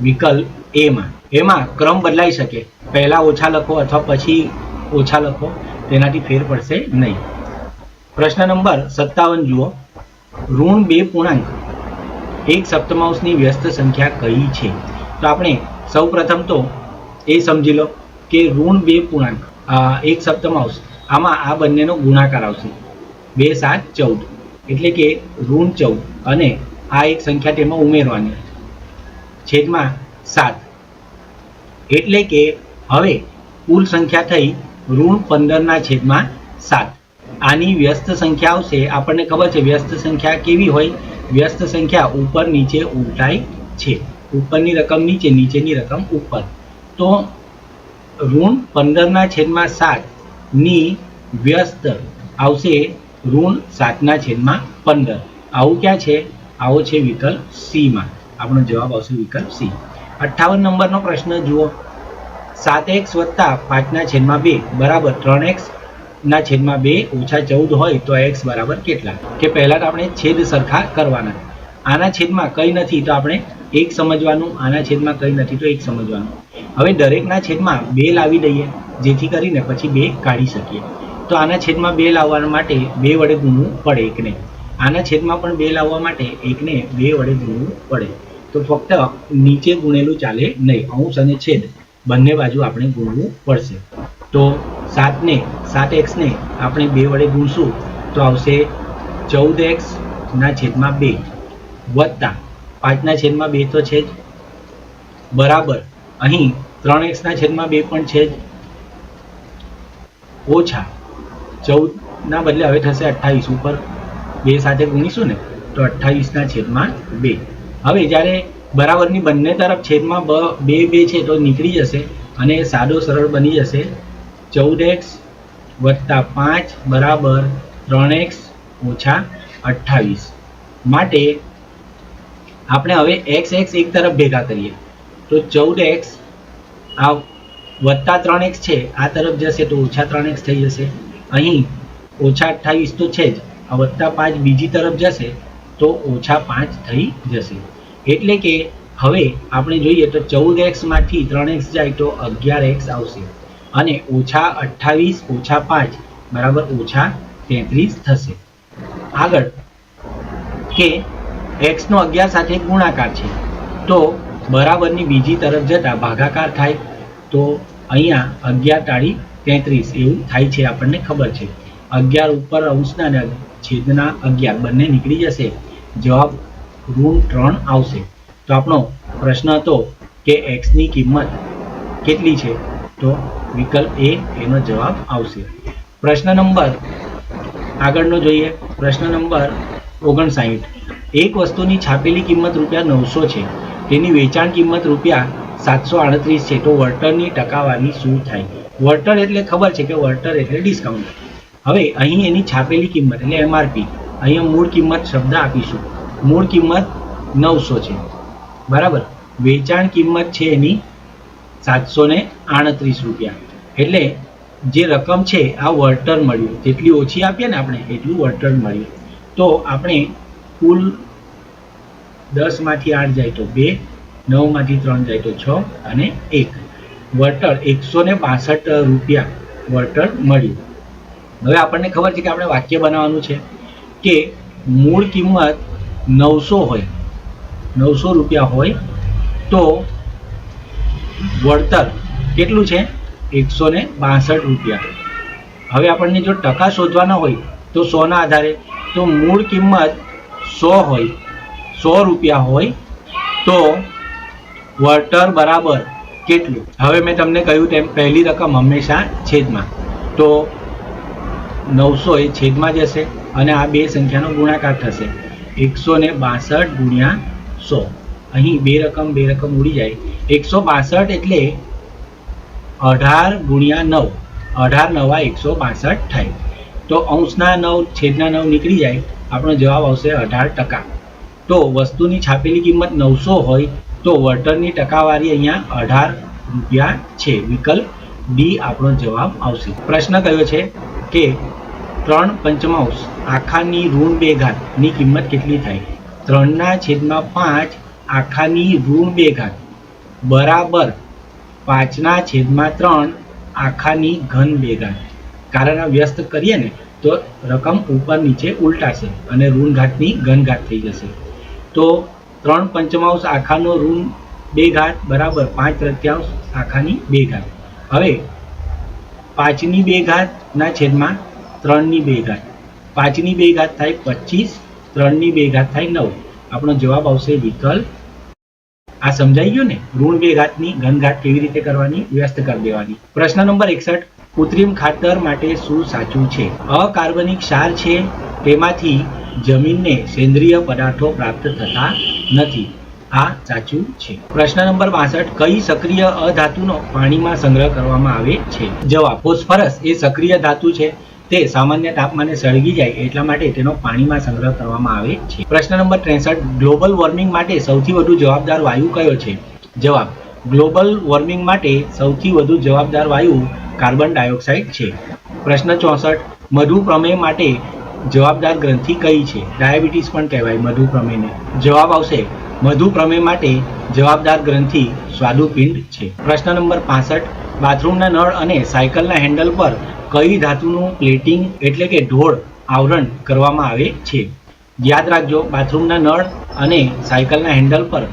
A: વિકલ્પ A માં. એમાં ક્રમ બદલાઈ શકે, પહેલા ઓછા લખો અથવા પછી ઓછા લખો, તેનાથી ફેર પડશે નહીં. પ્રશ્ન નંબર 57 જુઓ. ઋણ 2 પૂર્ણાંક 1 સપ્તમાંશની વ્યસ્ત સંખ્યા કઈ છે? તો આપણે સૌ પ્રથમ તો એ સમજી લો કે ઋણ 2 પૂર્ણાંક 1 સપ્તમાંશ, આમાં આ બંનેનો ગુણાકાર આવશે. 2 7 14 એટલે કે ઋણ 14 અને આ એક સંખ્યા તેમાં ઉમેરવાની છેદમાં 7, એટલે કે હવે કુલ સંખ્યા થઈ ઋણ 15ના છેદમાં 7. આની વ્યસ્ત સંખ્યા આવશે. આપણને ખબર છે વ્યસ્ત સંખ્યા કેવી હોય? વ્યસ્ત સંખ્યા ઉપર નીચે ઉલટાય છે, ઉપરની રકમ નીચે, નીચેની રકમ ઉપર. તો ઋણ 15ના છેદમાં 7 ની વ્યસ્ત આવશે ઋણ 7ના છેદમાં 15. આવું ક્યાં છે? આવો છે વિકલ્પ C માં. આપણો જવાબ આવશે વિકલ્પ C. 58 નંબરનો પ્રશ્ન જુઓ. 7x વત્તા 5ના છેદમાં 2 બરાબર 3x ના છેદમાં 2 ઓછા 14 હોય તો x બરાબર કેટલા? કે પહેલા તો આપણે છેદ સરખા કરવાના. આના છેદમાં કંઈ નથી તો આપણે 1 સમજવાનું, આના છેદમાં કંઈ નથી તો 1 સમજવાનું. હવે દરેકના છેદમાં 2 લાવી દઈએ, જેથી કરીને પછી 2 કાઢી શકીએ. તો આના છેદમાં 2 લાવવા માટે 2 વડે ગુણવું પડે એકને. આના છેદમાં પણ 2 લાવવા માટે એકને 2 વડે ગુણવું પડે. તો ફક્ત નીચે ગુણેલું ચાલે નહીં, અંશ અને છેદ બંને બાજુ આપણે ગુણવું પડશે. તો 7x ને આપણે 2 વડે ગુણશું તો આવશે 14x ના છેદમાં 2 વત્તા 5ના છેદમાં 2 તો છે જ, બરાબર અહીં 3x ના છેદમાં 2 પણ છે જ, ઓછા 14 ના બદલે હવે થશે 28, ઉપર 2 સાથે ગુણીશું ને તો 28 ના છેદમાં 2. હવે જ્યારે બરાબરની બંને તરફ છેદમાં 2 છે તો નીકળી જશે અને સાદો સરળ બની જશે. 14x વત્તા 5 બરાબર 3x ઓછા 28. માટે આપણે હવે x એક તરફ ભેગા કરીએ તો 14x આ વત્તા 3x છે, આ તરફ જશે તો ઓછા 3x થઈ જશે. અહીં ઓછા 28 તો છે જ, આ વત્તા 5 બીજી તરફ જશે તો ઓછા 5 થઈ જશે. એટલે કે હવે આપણે જોઈએ તો 14x માંથી 3x જાય તો 11x આવશે અને ઓછા 28 ઓછા 5 બરાબર ઓછા 33 થશે. આગળ કે x નો 11 સાથે ગુણાકાર છે તો બરાબરની બીજી તરફ જતા ભાગાકાર થાય, તો અહીંયા 11 ટાળી 33 એવું થાય છે, આપણને ખબર છે. 11 ઉપર અંશના અને છેદના 11 બંને નીકળી જશે, જવાબ ઋણ 3 આવશે. તો આપણો પ્રશ્ન હતો કે એક્સની કિંમત કેટલી છે, તો વિકલ્પ એ એનો જવાબ આવશે. પ્રશ્ન નંબર આગળનો જોઈએ. પ્રશ્ન નંબર 59. એક વસ્તુની છાપેલી કિંમત ₹900 છે, તેની વેચાણ કિંમત ₹738 છે, તો વળતરની ટકાવારી શું થાય? વળતર એટલે ખબર છે કે વળતર એટલે ડિસ્કાઉન્ટ. હવે અહીં એની છાપેલી કિંમત એટલે એમઆરપી, અહીંયા મૂળ કિંમત શબ્દ આપીશું. મૂળ કિંમત 900 છે, બરાબર. વેચાણ કિંમત છે એની ₹738, એટલે જે રકમ છે આ વળતર મળ્યું. જેટલી ઓછી આપીએ ને આપણે એટલું વળતર મળ્યું. તો આપણે કુલ 10 માંથી 8 જાય તો 2, 9 માંથી 3 જાય તો 6 અને 1. વળતર ₹162 વળતર મળ્યું. હવે આપણને ખબર છે કે આપણે વાક્ય બનાવવાનું છે કે મૂળ કિંમત 900 હોય, ₹900 હોય, તો વળતર કેટલું છે? ₹162. હવે આપણને જો ટકા શોધવાના હોય તો 100 ના આધારે, તો મૂળ કિંમત 100 હોય, ₹100 હોય, તો વળતર બરાબર કેટલું? હવે મેં તમને કહ્યું તેમ પહેલી રકમ હંમેશા છેદમાં, તો 900 એ છેદમાં જશે અને આ બે સંખ્યાનો ગુણાકાર થશે. 162 ગુણ્યા 100. અહીં બે રકમ ઉડી જાય. 162 એટલે 18 ગુણ્યા 9, 18 9 162 થાય. તો અંશના 9 છેદના 9 નીકળી જાય. આપણો જવાબ આવશે 18%. તો વસ્તુની છાપેલી કિંમત 900 હોય તો વળતરની ટકાવારી અહીંયા 18% છે. વિકલ્પ ડી આપણો જવાબ આવશે. પ્રશ્ન કયો છે કે 3/5 આખાની ઋણ 2 ઘાત ની કિંમત કેટલી થાય? 3/5 આખાની ઋણ 2 ઘાત બરાબર 5/3 આખાની ઘન 2 ઘાત. કારણ વ્યસ્ત કરીએ ને તો રકમ ઉપર નીચે ઉલટાશે અને ઋણ ઘાતની ઘન ઘાત થઈ જશે. તો 3/5 આખાનો ઋણ 2 ઘાત બરાબર 5/3 આખાની 2 ઘાત. હવે 5ની 2 ઘાત ના છેદમાં 3ની 2 ઘાત. 5ની 2 ઘાત થાય 25, 3ની 2 ઘાત થાય 9. આપણો જવાબ આવશે વિકલ્પ. આ સમજાઈ ગયું ને? ઋણ 2 ઘાતની ઘન ઘાત કેવી રીતે કરવાની, વ્યસ્ત કરી દેવાની. પ્રશ્ન નંબર 61. કૃત્રિમ ખાતર માટે શું સાચું છે? અકાર્બનિક ક્ષાર છે, તેમાંથી જમીનને સેન્દ્રિય પદાર્થો પ્રાપ્ત થતા નથી. આ સાચું છે. પ્રશ્ન નંબર 62. કઈ સક્રિય અધાતુનો પાણીમાં સંગ્રહ કરવામાં આવે છે? જવાબ ફોસ્ફરસ એ સક્રિય ધાતુ છે, તે સામાન્ય તાપમાને સળગી જાય એટલા માટે તેનો પાણીમાં સંગ્રહ કરવામાં આવે છે. પ્રશ્ન નંબર 63. ગ્લોબલ વોર્મિંગ માટે સૌથી વધુ જવાબદાર વાયુ કયો છે? જવાબ ગ્લોબલ વોર્મિંગ માટે સૌથી વધુ જવાબદાર વાયુ કાર્બન ડાયોક્સાઇડ છે. પ્રશ્ન 64. મધુ પ્રમેય માટે જવાબદાર ગ્રંથિ કઈ છે? ડાયાબિટીસ પણ કહેવાય મધુ પ્રમેયને. જવાબ આવશે મધુ પ્રમેય માટે જવાબદાર ગ્રંથિ સ્વાદુપિંડ છે. પ્રશ્ન નંબર 65. બાથરૂમના નળ અને સાયકલના હેન્ડલ પર કઈ ધાતુનું પ્લેટિંગ એટલે કે ઢોળ આવરણ કરવામાં આવે છે? યાદ રાખજો, બાથરૂમના નળ અને સાયકલના હેન્ડલ પર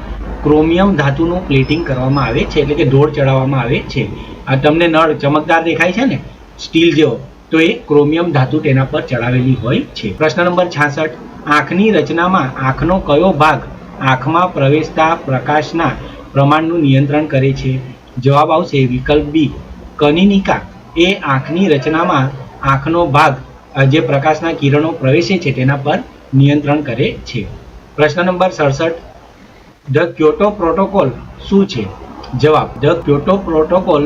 A: ક્રોમિયમ ધાતુનું પ્લેટિંગ કરવામાં આવે છે, એટલે કે ઢોળ ચડાવવામાં આવે છે. આ તમને નળ ચમકદાર દેખાય છે ને, સ્ટીલ જેવો, તો એ ક્રોમિયમ ધાતુ તેના પર ચડાવેલી હોય છે. પ્રશ્ન નંબર 66. આંખની રચનામાં આંખનો કયો ભાગ આંખમાં પ્રવેશતા પ્રકાશના પ્રમાણનું નિયંત્રણ કરે છે? જવાબ આવશે વિકલ્પ બી, કનિનિકા એ આંખની રચનામાં આંખનો ભાગ જે પ્રકાશના કિરણો પ્રવેશે છે તેના પર નિયંત્રણ કરે છે. પ્રશ્ન નંબર 67. ધ ક્યોટો પ્રોટોકોલ શું છે? જવાબ the Kyoto protocol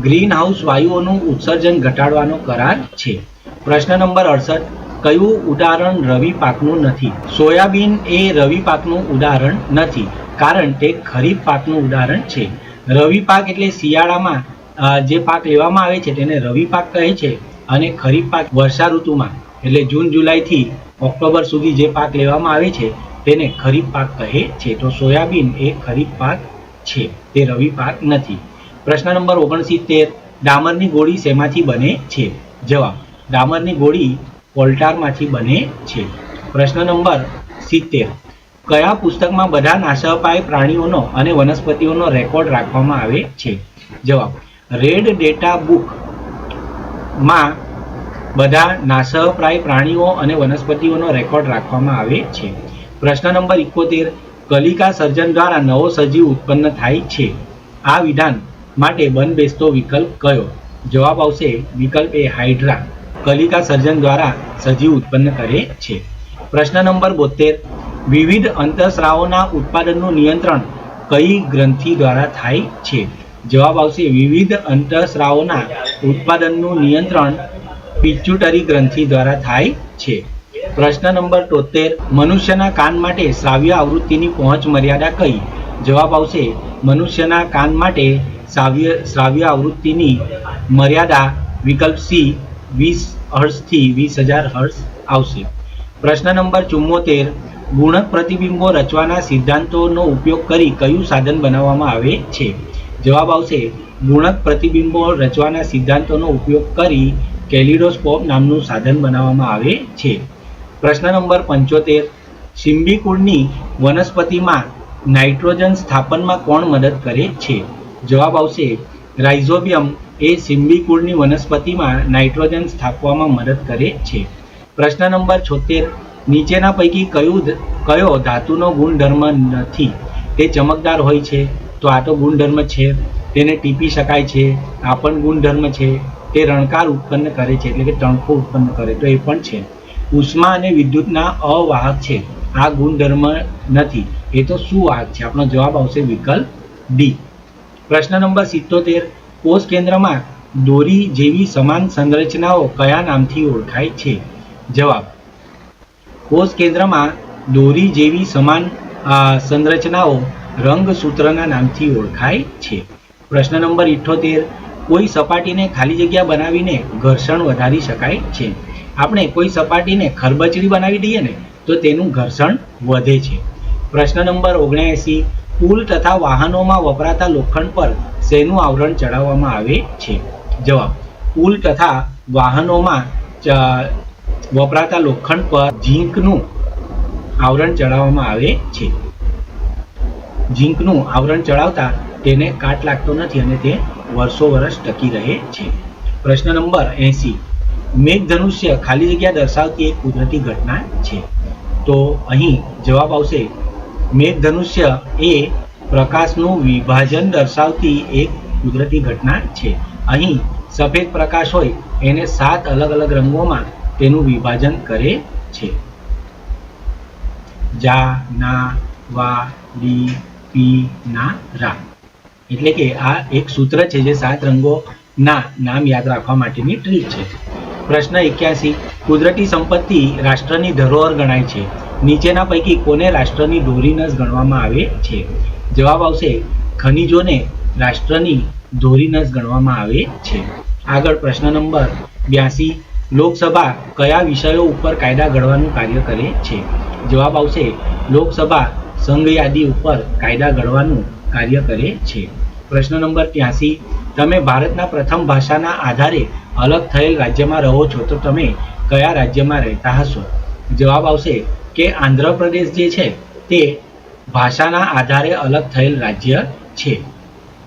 A: greenhouse વાયુઓનું ઉત્સર્જન ઘટાડવાનો કરાર છે. પ્રશ્ન નંબર 68. કયું ઉદાહરણ રવિ પાકનું નથી? સોયાબીન એ રવિ પાકનું ઉદાહરણ નથી, કારણ તે ખરીફ પાકનું ઉદાહરણ છે. રવિ પાક એટલે શિયાળામાં જે પાક લેવામાં આવે છે તેને રવિ પાક કહે છે, અને ખરીફ પાક વર્ષા ઋતુમાં એટલે જૂન જુલાઈથી ઓક્ટોબર સુધી જે પાક લેવામાં આવે છે તેને ખરીફ પાક કહે છે. તો સોયાબીન એ ખરીફ પાક છે, તે રવિ પાક નથી. પ્રશ્ન નંબર 69. ડામરની ગોળી શેમાંથી બને છે? જવાબ ડામરની ગોળી કોલટારમાંથી બને છે. પ્રશ્ન નંબર 70. કયા પુસ્તકમાં બધા નાશપાય પ્રાણીઓનો અને વનસ્પતિઓનો રેકોર્ડ રાખવામાં આવે છે? જવાબ રેડ ડેટા બુક માં બધા નાશપ્રાય પ્રાણીઓ અને વનસ્પતિઓનો રેકોર્ડ રાખવામાં આવે છે. પ્રશ્ન નંબર 71. કલિકા સર્જન દ્વારા નવો સજીવ ઉત્પન્ન થાય છે. આ વિધાન માટે બંધબેસતો વિકલ્પ કયો? જવાબ આવશે વિકલ્પ એ હાઇડ્રા. કલિકા સર્જન દ્વારા સજીવ ઉત્પન્ન કરે છે. પ્રશ્ન નંબર 72. વિવિધ અંતઃસ્રાવોના ઉત્પાદનનું નિયંત્રણ કઈ ગ્રંથિ દ્વારા થાય છે? જવાબ આવશે વિવિધ અંતઃસ્રાવોના ઉત્પાદનનું નિયંત્રણ પિચ્યુટરી ગ્રંથિ દ્વારા થાય છે. પ્રશ્ન નંબર 73. મનુષ્યના કાન માટે શ્રાવ્ય આવૃત્તિની પહોંચ મર્યાદા કઈ? જવાબ આવશે મનુષ્યના કાન માટે શ્રાવ્ય આવૃત્તિની મર્યાદા વિકલ્પ સી 20 હર્ટ્ઝથી 20,000 હર્ટ્ઝ આવશે. પ્રશ્ન નંબર 74. ગુણક પ્રતિબિંબો રચવાના સિદ્ધાંતોનો ઉપયોગ કરી કયું સાધન બનાવવામાં આવે છે? જવાબ આવશે ગુણક પ્રતિબિંબો રચવાના સિદ્ધાંતોનો ઉપયોગ કરી કેલિડોસ્કોપ નામનું સાધન બનાવવામાં આવે છે. પ્રશ્ન નંબર 75. સિમ્બિકુળની વનસ્પતિમાં નાઇટ્રોજન સ્થાપનમાં કોણ મદદ કરે છે? જવાબ આવશે રાઇઝોબિયમ એ સિમ્બિકુળની વનસ્પતિમાં નાઇટ્રોજન સ્થાપવામાં મદદ કરે છે. પ્રશ્ન નંબર 76. નીચેના પૈકી કયો ધાતુનો ગુણધર્મ નથી? તે ચમકદાર હોય છે, તો આ તો ગુણધર્મ છે. તેને ટીપી શકાય છે, આ પણ ગુણધર્મ છે. તે રણકાર ઉત્પન્ન કરે છે, એટલે કે તણખો ઉત્પન્ન કરે, તો એ પણ છે. ઉષ્મા અને વિદ્યુતના અવાહક છે, આ ગુણધર્મ નથી. એ તો સુવાહક છે. આપણો જવાબ આવશે વિકલ્પ ડી. પ્રશ્ન નંબર 77. કોષ કેન્દ્રમાં દોરી જેવી સમાન સંરચનાઓ કયા નામથી ઓળખાય છે? જવાબ કોષ કેન્દ્રમાં દોરી જેવી સમાન સંરચનાઓ રંગસૂત્રના નામથી ઓળખાય છે. પ્રશ્ન નંબર 78. કોઈ સપાટીને ખાલી જગ્યા બનાવીને ઘર્ષણ વધારી શકાય છે. આપણે કોઈ સપાટીને ખરબચડી બનાવી દઈએ ને તો તેનું ઘર્ષણ વધે છે. પ્રશ્ન નંબર 79. પુલ તથા વાહનોમાં વપરાતા લોખંડ પર શેનું આવરણ ચડાવવામાં આવે છે? જવાબ પુલ તથા વાહનોમાં વપરાતા લોખંડ પર ઝીંકનું આવરણ ચડાવવામાં આવે છે. ઝીંકનું આવરણ ચડાવતા તેને કાટ લાગતો નથી અને તે વર્ષો વર્ષ ટકી રહે છે. પ્રશ્ન નંબર 80. મેઘધનુષ્ય ખાલી જગ્યા દર્શાવતી એક કુદરતી ઘટના છે. તો અહીં જવાબ આવશે મેઘધનુષ્ય એ પ્રકાશનું વિભાજન દર્શાવતી એક કુદરતી ઘટના છે. અહીં સફેદ પ્રકાશ હોય એને 7 અલગ અલગ રંગોમાં તેનું વિભાજન કરે છે. જા, ના, વા, ડી, પી, ના, રા. એટલે કે આ એક સૂત્ર છે જે 7 રંગોના નામ યાદ રાખવા માટેની ટ્રીક છે. પ્રશ્ન 81. કુદરતી સંપત્તિ રાષ્ટ્રની ધરોહર ગણાય છે. નીચેના પૈકી કોને રાષ્ટ્રની ધોરીનસ ગણવામાં આવે છે? જવાબ આવશે ખનિજોને રાષ્ટ્રની ધોરીનસ ગણવામાં આવે છે. આગળ પ્રશ્ન નંબર 82. લોકસભા કયા વિષયો ઉપર કાયદા ઘડવાનું કાર્ય કરે છે? જવાબ આવશે લોકસભા સંઘ યાદી ઉપર કાયદા ઘડવાનું કાર્ય કરે છે. પ્રશ્ન નંબર 83. તમે ભારતના પ્રથમ ભાષાના આધારે અલગ થયેલ રાજ્યમાં રહો છો, તો તમે કયા રાજ્યમાં રહેતા હશો? જવાબ આવશે કે આંધ્રપ્રદેશ જે છે તે ભાષાના આધારે અલગ થયેલ રાજ્ય છે.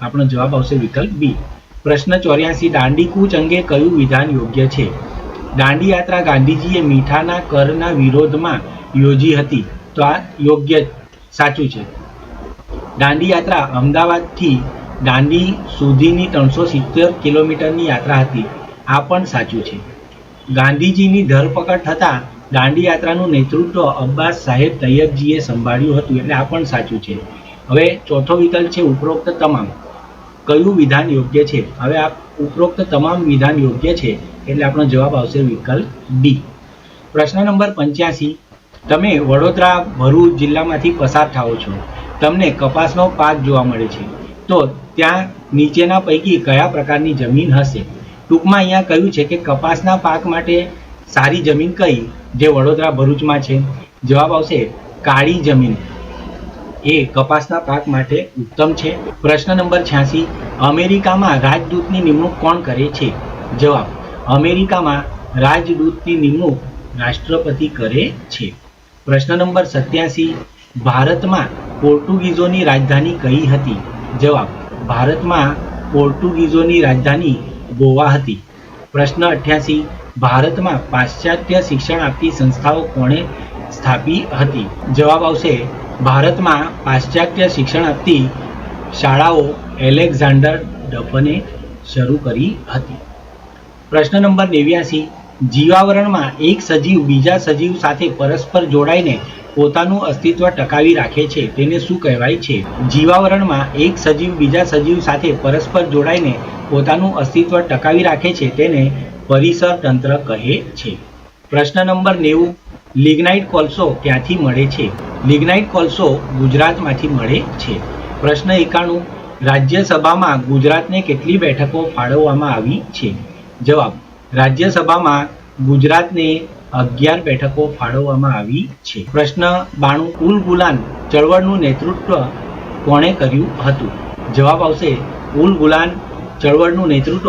A: આપણો જવાબ આવશે વિકલ્પ બી. પ્રશ્ન 84. દાંડી કૂચ અંગે કયું વિધાન યોગ્ય છે? દાંડી યાત્રા ગાંધીજીએ મીઠાના કરના વિરોધમાં યોજી હતી, તો આ યોગ્ય સાચું છે. દાંડી યાત્રા અમદાવાદથી દાંડી સુધીની 370 કિલોમીટરની યાત્રા હતી, આ પણ સાચું છે. ગાંધીજીની ધરપકડ થતાં દાંડી યાત્રાનું નેતૃત્વ અબ્બાસ સાહેબ તૈયબજીએ સંભાળ્યું હતું, એટલે આ પણ સાચું છે. હવે ચોથો વિકલ્પ છે ઉપરોક્ત તમામ. કયું વિધાન યોગ્ય છે? હવે આ ઉપરોક્ત તમામ વિધાન યોગ્ય છે, એટલે આપણો જવાબ આવશે વિકલ્પ ડી. પ્રશ્ન નંબર 85. તમે વડોદરા ભરૂચ જિલ્લામાંથી પસાર થાઓ છો, તમને કપાસનો પાક જોવા મળે છે, તો ત્યાં નીચેના પૈકી કયા પ્રકારની જમીન હશે? ટૂંકમાં અહીંયા કહ્યું છે કે કપાસના પાક માટે સારી જમીન કઈ જે વડોદરા ભરૂચમાં છે? જવાબ આવશે કાળી જમીન એ કપાસના પાક માટે ઉત્તમ છે. પ્રશ્ન નંબર 86. અમેરિકામાં રાજદૂતની નિમણૂક કોણ કરે છે? જવાબ અમેરિકામાં રાજદૂતની નિમણૂક રાષ્ટ્રપતિ કરે છે. પ્રશ્ન નંબર 87. ભારતમાં પોર્ટુગીઝોની રાજધાની કઈ હતી? જવાબ ભારતમાં પોર્ટુગીઝોની રાજધાની ગોવા હતી. પ્રશ્ન 88. ભારતમાં પાશ્ચાત્ય શિક્ષણ આપતી સંસ્થાઓ કોણે સ્થાપી હતી? જવાબ આવશે ભારતમાં પાશ્ચાત્ય શિક્ષણ આપતી શાળાઓ એલેક્ઝાન્ડર ડફને શરૂ કરી હતી. પ્રશ્ન નંબર 89. જીવાવરણમાં એક સજીવ બીજા સજીવ સાથે પરસ્પર જોડાઈને પોતાનું અસ્તિત્વ ટકાવી રાખે છે તેને શું કહેવાય છે? જીવાવરણમાં એક સજીવ બીજા સજીવ સાથે પરસ્પર જોડાઈને પોતાનું અસ્તિત્વ ટકાવી રાખે છે તેને પરિસર તંત્ર કહે છે. પ્રશ્ન નંબર 90. લિગ્નાઇટ કોલસો ક્યાંથી મળે છે? લિગ્નાઇટ કોલસો ગુજરાતમાંથી મળે છે. પ્રશ્ન 91. રાજ્યસભામાં ગુજરાતને કેટલી બેઠકો ફાળવવામાં આવી છે? જવાબ: રાજ્યસભામાં ગુજરાતને 11 બેઠકો ફાળવવામાં આવી છે. પ્રશ્ન 92. ઉલ ગુલાન ચળવળનું નેતૃત્વ કોણે કર્યું હતું? જવાબ આવશે ઉલ ગુલાન ચળવળનું નેતૃત્વ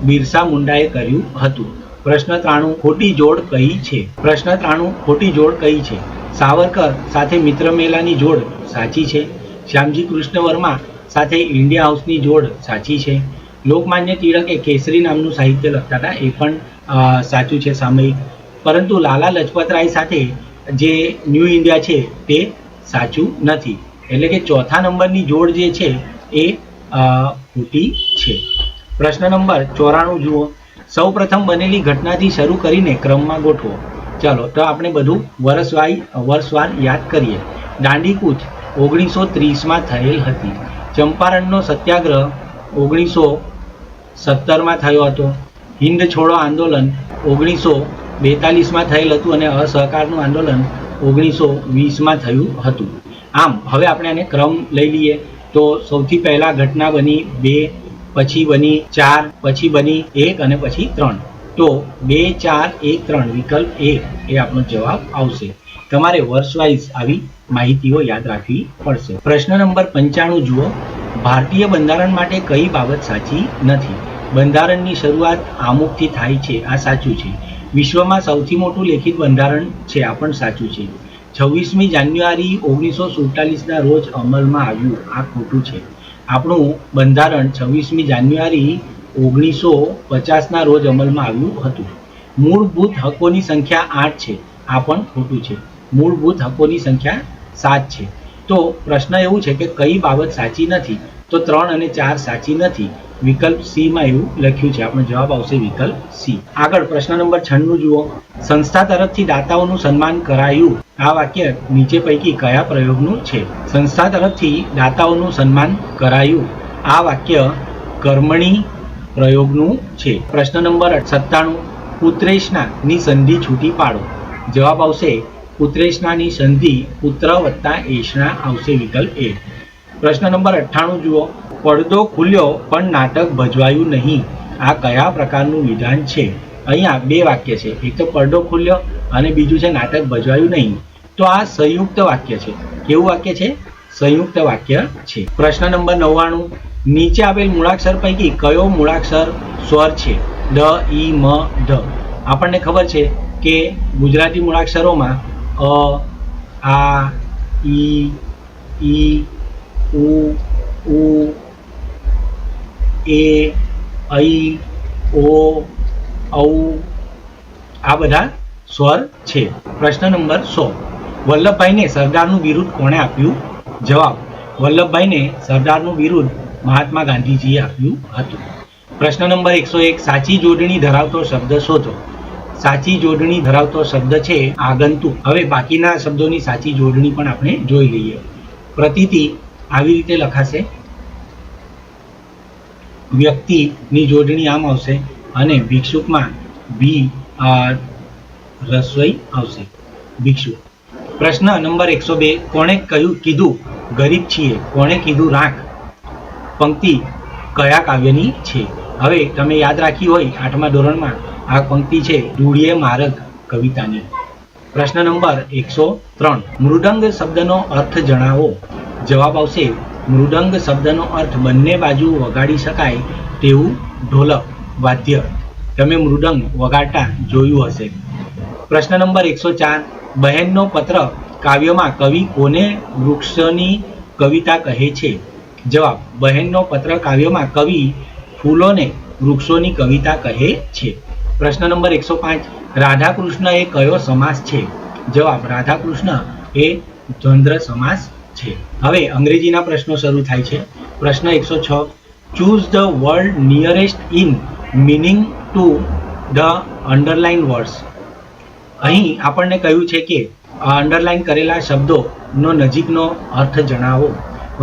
A: બિરસા મુંડાએ કર્યું હતું. પ્રશ્ન 93. ખોટી જોડ કઈ છે? પ્રશ્ન 93. ખોટી જોડ કઈ છે? સાવરકર સાથે મિત્ર મેલાની જોડ સાચી છે. શ્યામજી કૃષ્ણ વર્મા સાથે ઇન્ડિયા હાઉસની જોડ સાચી છે. લોકમાન્ય ટિળકે કેસરી નામનું સાહિત્ય લખતા હતા એ પણ સાચું છે સામયિક. પરંતુ લાલા લજપતરાય સાથે જે ન્યૂ ઇન્ડિયા છે તે સાચું નથી. એટલે કે ચોથા નંબરની જોડ જે છે એ ખોટી છે. પ્રશ્ન નંબર 94 જુઓ. સૌ પ્રથમ બનેલી ઘટનાથી શરૂ કરીને ક્રમમાં ગોઠવો. ચાલો તો આપણે બધું વર્ષવાર યાદ કરીએ. દાંડીકૂચ 1930માં થયેલ હતી. ચંપારણનો સત્યાગ્રહ 1917માં થયો હતો. હિન્દ છોડો આંદોલન 1942માં થયેલ હતું અને અસહકારનું આંદોલન 1920માં થયું હતું. આમ હવે આપણે આને ક્રમ લઈ લઈએ તો સૌથી પહેલા ઘટના બની 2, પછી બની 4, પછી બની 1 અને પછી 3. તો 2, 4, 1, 3 વિકલ્પ A એ આપણો જવાબ આવશે. તમારે વર્ષવાઇઝ આવી માહિતીઓ યાદ રાખવી પડશે. પ્રશ્ન નંબર 95 જુઓ. ભારતીય બંધારણ માટે કઈ બાબત સાચી નથી? બંધારણની શરૂઆત આમુખથી થાય છે, આ સાચું છે. વિશ્વમાં સૌથી મોટું લેખિત બંધારણ છે, આ પણ સાચું છે. 26મી જાન્યુઆરી 1947ના રોજ અમલમાં આવ્યું, આ ખોટું છે. આપણું બંધારણ 26મી જાન્યુઆરી 1950ના રોજ અમલમાં આવ્યું હતું. મૂળભૂત હકોની સંખ્યા 8 છે, આ પણ ખોટું છે. મૂળભૂત હકોની સંખ્યા 7 છે. તો પ્રશ્ન એવું છે કે કઈ બાબત સાચી નથી? તો 3 અને 4 સાચી નથી. વિકલ્પ સી માં એવું લખ્યું છે. આપણો જવાબ આવશે વિકલ્પ સી. આગળ પ્રશ્ન નંબર 96 જુઓ. સંસ્થા તરફથી દાતાઓનું સન્માન કરાયું, આ વાક્ય નીચે પૈકી કયા પ્રયોગનું છે? સંસ્થા તરફથી દાતાઓનું સન્માન કરાયું, આ વાક્ય કર્મણી પ્રયોગનું છે. પ્રશ્ન નંબર 97. પુત્રેશના ની સંધિ છૂટી પાડો. જવાબ આવશે પુત્રેશનાની સંધિ પુત્ર વત્તા એશના આવશે. વિકલ્પ એ. પ્રશ્ન નંબર 98 જુઓ. પડદો ખુલ્યો પણ નાટક ભજવાયું નહીં, આ કયા પ્રકારનું વિધાન છે? અહીંયા 2 વાક્ય છે. એક તો પડદો ખુલ્યો અને બીજું છે નાટક ભજવાયું નહીં. તો આ સંયુક્ત વાક્ય છે. કેવું વાક્ય છે? સંયુક્ત વાક્ય છે. પ્રશ્ન નંબર 99. નીચે આપેલ મૂળાક્ષર પૈકી કયો મૂળાક્ષર સ્વર છે? ડ, ઈ, મ, ધ. આપણને ખબર છે કે ગુજરાતી મૂળાક્ષરોમાં અ, આ, ઈ, ઉ, એ, ઐ, ઓ, ઔ આ બધા સ્વર છે. પ્રશ્ન નંબર 100. વલ્લભભાઈને સરદારનું બિરુદ કોણે આપ્યું? જવાબ: વલ્લભભાઈને સરદારનું બિરુદ મહાત્મા ગાંધીજીએ આપ્યું હતું. પ્રશ્ન નંબર 101. સાચી જોડણી ધરાવતો શબ્દ શોધો. સાચી જોડણી ધરાવતો શબ્દ છે આગંતુક. હવે બાકીના શબ્દોની સાચી જોડણી પણ આપણે જોઈ લઈએ. પ્રતીતિ આવી રીતે લખાશે, વ્યક્તિની જોડણી આમ આવશે અને ભિક્ષુકમાં ભી રસોઈ આવશે. ભિક્ષુક. પ્રશ્ન નંબર 102. કોણે કીધું ગરીબ છીએ, કોણે કીધું રાખ? પંક્તિ કયા કાવ્યની છે? હવે તમે યાદ રાખી હોય 8મા ધોરણમાં આ પંક્તિ છે ધૂળીએ મારગ કવિતાની. પ્રશ્ન નંબર 103. મૃદંગ શબ્દનો અર્થ જણાવો. જવાબ આવશે મૃદંગ શબ્દનો અર્થ બંને બાજુ વગાડી શકાય તેવું ઢોલક વાદ્ય. તમે મૃદંગ વગાડતા જોયું હશે. પ્રશ્ન નંબર 104. બહેનનો પત્ર કાવ્યમાં કવિ કોને વૃક્ષની કવિતા કહે છે? જવાબ: બહેનનો પત્ર કાવ્યમાં કવિ ફૂલોને વૃક્ષોની કવિતા કહે છે. પ્રશ્ન નંબર 105. રાધાકૃષ્ણ એ કયો સમાસ છે? જવાબ: રાધાકૃષ્ણ એ દ્વંદ્વ સમાસ છે. હવે અંગ્રેજીના પ્રશ્નો શરૂ થાય છે. પ્રશ્ન 106, choose the word nearest in meaning to the underline words. અહીં આપણને કહ્યું છે કે અંડરલાઇન કરેલા શબ્દોનો નજીકનો અર્થ જણાવો.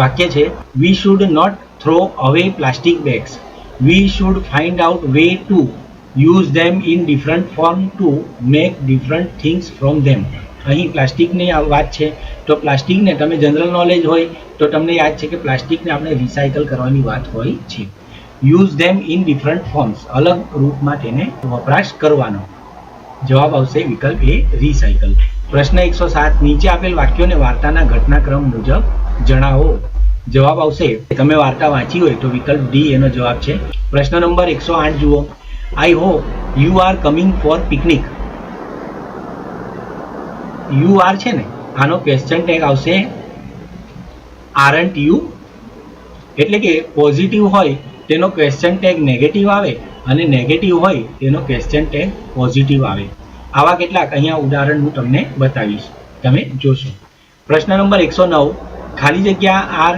A: વાક્ય છે, વી શુડ નોટ થ્રો અવે plastic bags. We should find out way to use them in different form to make different things from them. અહીં પ્લાસ્ટિકની વાત છે, તો પ્લાસ્ટિકને તમે જનરલ નોલેજ હોય તો તમને યાદ છે કે પ્લાસ્ટિકને આપણે રિસાયકલ કરવાની વાત હોય છે. Use them in different forms, અલગ રૂપમાં તેને વપરાશ કરવાનો. જવાબ આવશે વિકલ્પ એ, રિસાયકલ. પ્રશ્ન 107, નીચે આપેલ વાક્યોને વાર્તાના ઘટનાક્રમ મુજબ જણાવો. જવાબ આવશે, તમે વાર્તા વાંચી હોય તો વિકલ્પ ડી એનો જવાબ છે. પ્રશ્ન નંબર 108 જુઓ. I hope you are coming for picnic. You are છે ને, આનો ક્વેશ્ચન ટેગ આવશે આરન્ટ યુ. એટલે કે પોઝિટિવ હોય તેનો ક્વેશ્ચન ટેગ નેગેટિવ આવે અને નેગેટિવ હોય તેનો ક્વેશ્ચન ટેગ પોઝિટિવ આવે. આવા કેટલાક અહીંયા ઉદાહરણ હું તમને બતાવીશ, તમે જોશો. પ્રશ્ન નંબર 109, ખાલી જગ્યા are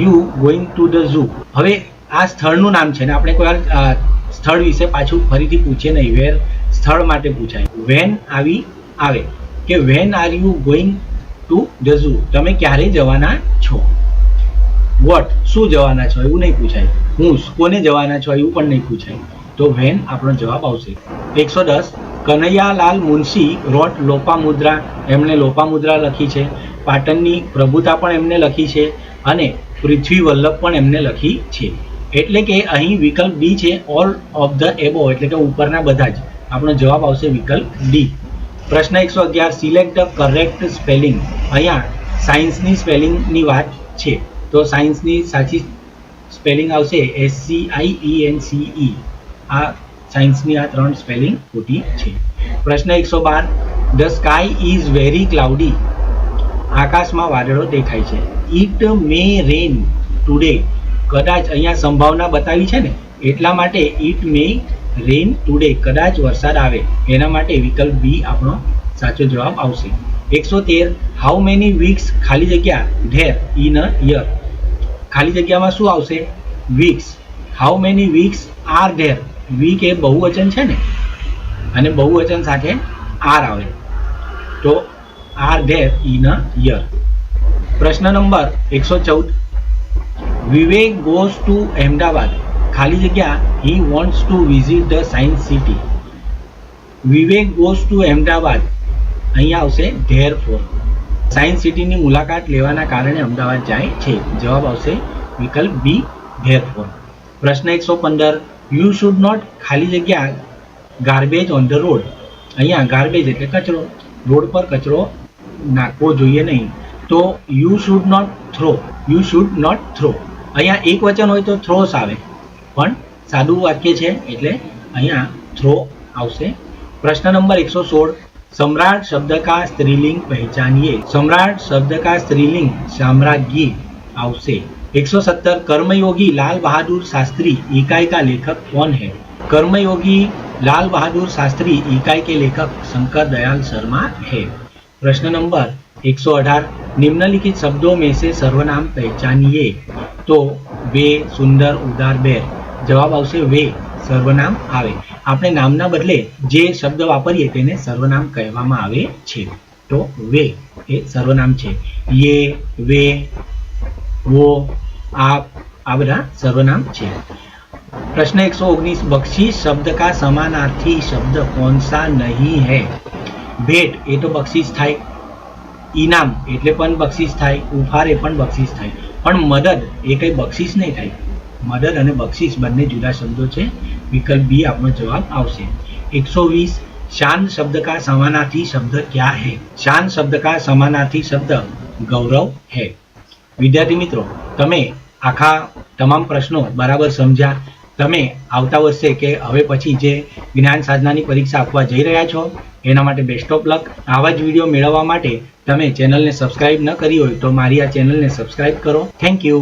A: you going to the zoo. હવે આ સ્થળનું નામ છે ને, આપણે કોઈ વાર સ્થળ વિશે પાછું ફરીથી પૂછીએ નહીં, વેર સ્થળ માટે પૂછાય. વેન આવી આવે કે van are you going to the zoo, તમે ક્યારે જવાના છો. વોટ, શું જવાના છો એવું નહીં પૂછાય. હું, કોને જવાના છો એવું પણ નહીં પૂછાય. તો વેન આપણો જવાબ આવશે. 110, કનૈયાલાલ મુનશી રોટ લોપામુદ્રા. એમણે લોપામુદ્રા લખી છે. પાટણની પ્રભુતા પણ એમને લખી છે અને પૃથ્વી વલ્લભ પણ એમને લખી છે. એટલે કે અહીં વિકલ્પ ડી છે, ઓલ ઓફ ધ એબો, એટલે કે ઉપરના બધા જ. આપણો જવાબ આવશે વિકલ્પ ડી. પ્રશ્ન 111, સિલેક્ટ ધ કરેક્ટ સ્પેલિંગ. અહીંયા સાયન્સની સ્પેલિંગની વાત છે, તો સાયન્સની સાચી સ્પેલિંગ આવશે SCIENCE. આ સાયન્સની આ 3 સ્પેલિંગ ખોટી છે. પ્રશ્ન 112, the sky is very cloudy. આકાશમાં વાદળો દેખાય છે. It may rain today. કદાચ અહીંયા સંભાવના બતાવી છે ને, એટલા માટે ઇટ મે રેન ટુડે, કદાચ વરસાદ આવે. એના માટે વિકલ્પ બી આપણો સાચો જવાબ આવશે. 113, હાઉ મેની વીક્સ ખાલી જગ્યા ધેર ઇન અ યર. ખાલી જગ્યામાં શું આવશે? Weeks. How many weeks are there. Week એ બહુવચન છે ને, અને બહુવચન સાથે આર આવે, તો are there in a year. પ્રશ્ન નંબર 114, વિવેક ગોઝ ટુ અહેમદાબાદ. ખાલી જગ્યા he wants to visit the science city. Vivek goes to Ahmedabad, અહીંયા આવશે ધેર ફોર. સાયન્સ સિટીની મુલાકાત લેવાના કારણે અમદાવાદ જાય છે. જવાબ આવશે વિકલ્પ બી, ધેર ફોર. પ્રશ્ન 115, યુ શુડ નોટ ખાલી જગ્યા ગાર્બેજ ઓન ધ રોડ. અહીંયા ગાર્બેજ એટલે કચરો, રોડ પર કચરો નાખવો જોઈએ નહીં, તો you should not throw. You should not throw. અહીંયા એક વચન હોય તો થ્રોસ આવે, પણ સાદું વાક્ય છે એટલે અહીંયા થ્રો આવશે. પ્રશ્ન નંબર 116, सम्राट शब्द का स्त्रीलिंग पहचानिए. सम्राट शब्द का स्त्रीलिंग साम्राज्ञी आवશે. 117, कर्मयोगी लाल बहादुर शास्त्री इकाई का लेखक कौन है. कर्मयोगी लाल बहादुर शास्त्री इकाई के लेखक शंकर दयाल शर्मा है. प्रश्न नंबर 118, निम्नलिखित शब्दों में से सर्वनाम पहचानिए. तो वे, सुंदर, उदार, बेर. जवाब આવશે વે, સર્વનામ આવે. આપણે નામના બદલે જે શબ્દ વાપરીએ તેને સર્વનામ કહેવામાં આવે છે. તો વે એ સર્વનામ છે. યે, વે, वो, आप, આ બધા સર્વનામ છે. प्रश्न 119, बख्शीश शब्द का समानार्थी शब्द कौन सा नहीं है. भेट એ તો બક્ષિસ થાય, ઇનામ એટલે પણ બક્ષિસ થાય, ઉપહાર એ પણ બક્ષિસ થાય, પણ મદદ એ કઈ બક્ષિસ નહીં થાય. મદદ અને બક્ષિસ બંને જુદા શબ્દો છે. વિકલ્પ બી આપણો જવાબ આવશે. 120, शान शब्द का समानार्थी शब्द क्या है. शान शब्द का समानार्थी शब्द गौरव है. વિદ્યાર્થી મિત્રો, તમે આખા તમામ પ્રશ્નો બરાબર સમજ્યા. તમે આવતા વર્ષે કે હવે પછી જે જ્ઞાન સાધનાની પરીક્ષા આપવા જઈ રહ્યા છો એના માટે બેસ્ટ ઓફ લક. આવા જ વિડીયો મેળવવા માટે તમે ચેનલને સબસ્ક્રાઇબ ન કરી હોય તો મારી આ ચેનલને સબસ્ક્રાઇબ કરો. Thank you.